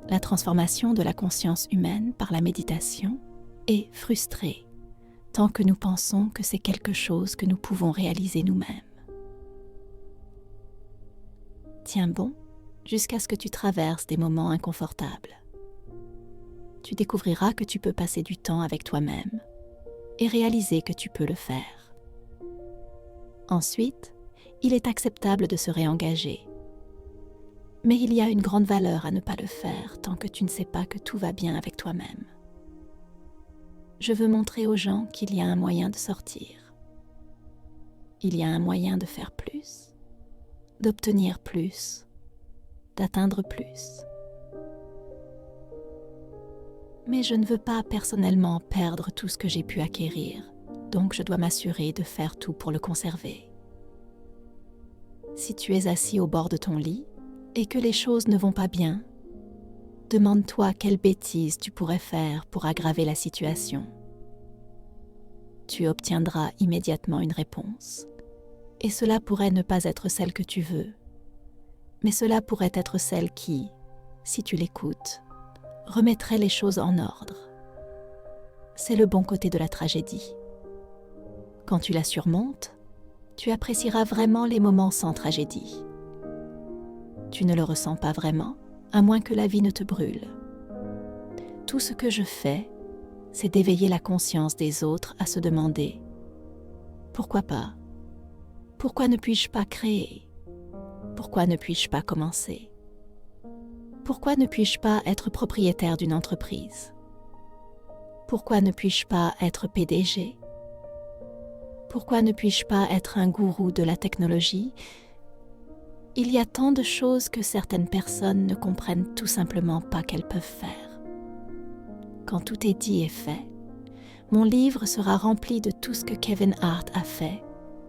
La transformation de la conscience humaine par la méditation est frustrée tant que nous pensons que c'est quelque chose que nous pouvons réaliser nous-mêmes. Tiens bon jusqu'à ce que tu traverses des moments inconfortables. Tu découvriras que tu peux passer du temps avec toi-même et réaliser que tu peux le faire. Ensuite, il est acceptable de se réengager. Mais il y a une grande valeur à ne pas le faire tant que tu ne sais pas que tout va bien avec toi-même. Je veux montrer aux gens qu'il y a un moyen de sortir. Il y a un moyen de faire plus, d'obtenir plus, d'atteindre plus. Mais je ne veux pas personnellement perdre tout ce que j'ai pu acquérir, donc je dois m'assurer de faire tout pour le conserver. Si tu es assis au bord de ton lit et que les choses ne vont pas bien, demande-toi quelle bêtise tu pourrais faire pour aggraver la situation. Tu obtiendras immédiatement une réponse, et cela pourrait ne pas être celle que tu veux, mais cela pourrait être celle qui, si tu l'écoutes, remettrait les choses en ordre. C'est le bon côté de la tragédie. Quand tu la surmontes, tu apprécieras vraiment les moments sans tragédie. Tu ne le ressens pas vraiment, à moins que la vie ne te brûle. Tout ce que je fais, c'est d'éveiller la conscience des autres à se demander « Pourquoi pas ? Pourquoi ne puis-je pas créer ? Pourquoi ne puis-je pas commencer ? Pourquoi ne puis-je pas être propriétaire d'une entreprise ? Pourquoi ne puis-je pas être PDG ? Pourquoi ne puis-je pas être un gourou de la technologie ? Il y a tant de choses que certaines personnes ne comprennent tout simplement pas qu'elles peuvent faire. Quand tout est dit et fait, mon livre sera rempli de tout ce que Kevin Hart a fait,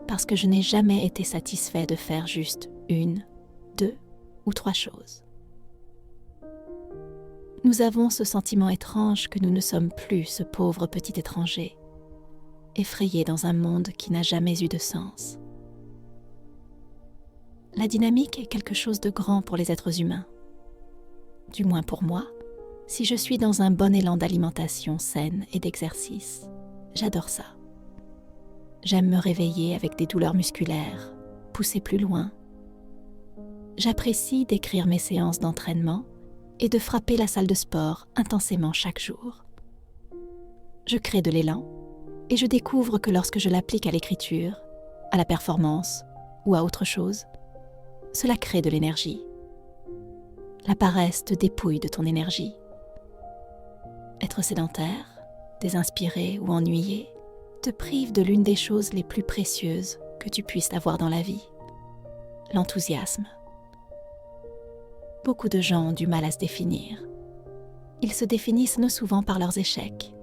parce que je n'ai jamais été satisfait de faire juste 1, 2 ou 3 choses. Nous avons ce sentiment étrange que nous ne sommes plus ce pauvre petit étranger, effrayé dans un monde qui n'a jamais eu de sens. La dynamique est quelque chose de grand pour les êtres humains. Du moins pour moi, si je suis dans un bon élan d'alimentation saine et d'exercice, j'adore ça. J'aime me réveiller avec des douleurs musculaires, pousser plus loin. J'apprécie d'écrire mes séances d'entraînement et de frapper la salle de sport intensément chaque jour. Je crée de l'élan et je découvre que lorsque je l'applique à l'écriture, à la performance ou à autre chose, cela crée de l'énergie. La paresse te dépouille de ton énergie. Être sédentaire, désinspiré ou ennuyé te prives de l'une des choses les plus précieuses que tu puisses avoir dans la vie, l'enthousiasme. Beaucoup de gens ont du mal à se définir. Ils se définissent souvent par leurs échecs.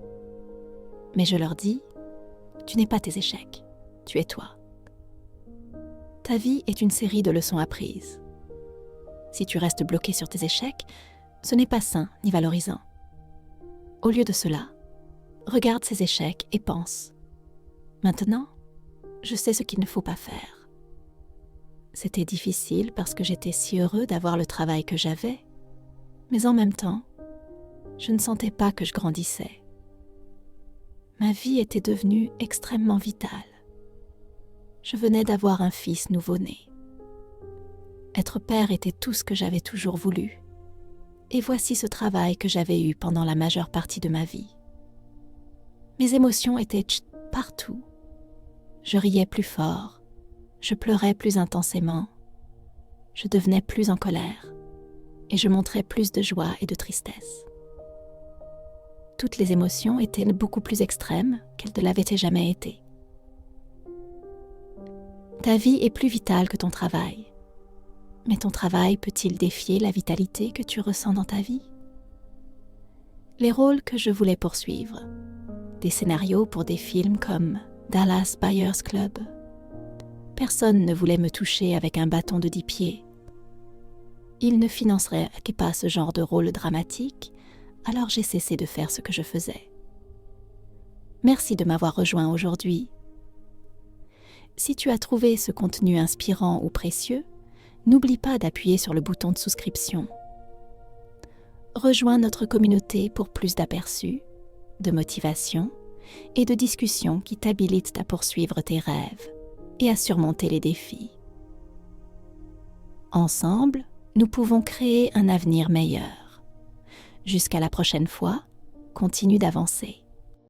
Mais je leur dis, tu n'es pas tes échecs, tu es toi. Ta vie est une série de leçons apprises. Si tu restes bloqué sur tes échecs, ce n'est pas sain ni valorisant. Au lieu de cela, regarde ces échecs et pense. Maintenant, je sais ce qu'il ne faut pas faire. C'était difficile parce que j'étais si heureux d'avoir le travail que j'avais, mais en même temps, je ne sentais pas que je grandissais. Ma vie était devenue extrêmement vitale. Je venais d'avoir un fils nouveau-né. Être père était tout ce que j'avais toujours voulu. Et voici ce travail que j'avais eu pendant la majeure partie de ma vie. Mes émotions étaient partout. Je riais plus fort, je pleurais plus intensément, je devenais plus en colère et je montrais plus de joie et de tristesse. Toutes les émotions étaient beaucoup plus extrêmes qu'elles ne l'avaient jamais été. Ta vie est plus vitale que ton travail. Mais ton travail peut-il défier la vitalité que tu ressens dans ta vie? Les rôles que je voulais poursuivre, des scénarios pour des films comme Dallas Buyers Club. Personne ne voulait me toucher avec un bâton de 10 pieds. Ils ne financeraient pas ce genre de rôle dramatique, alors j'ai cessé de faire ce que je faisais. Merci de m'avoir rejoint aujourd'hui. Si tu as trouvé ce contenu inspirant ou précieux, n'oublie pas d'appuyer sur le bouton de souscription. Rejoins notre communauté pour plus d'aperçus, de motivation et de discussions qui t'habilitent à poursuivre tes rêves et à surmonter les défis. Ensemble, nous pouvons créer un avenir meilleur. Jusqu'à la prochaine fois, continue d'avancer.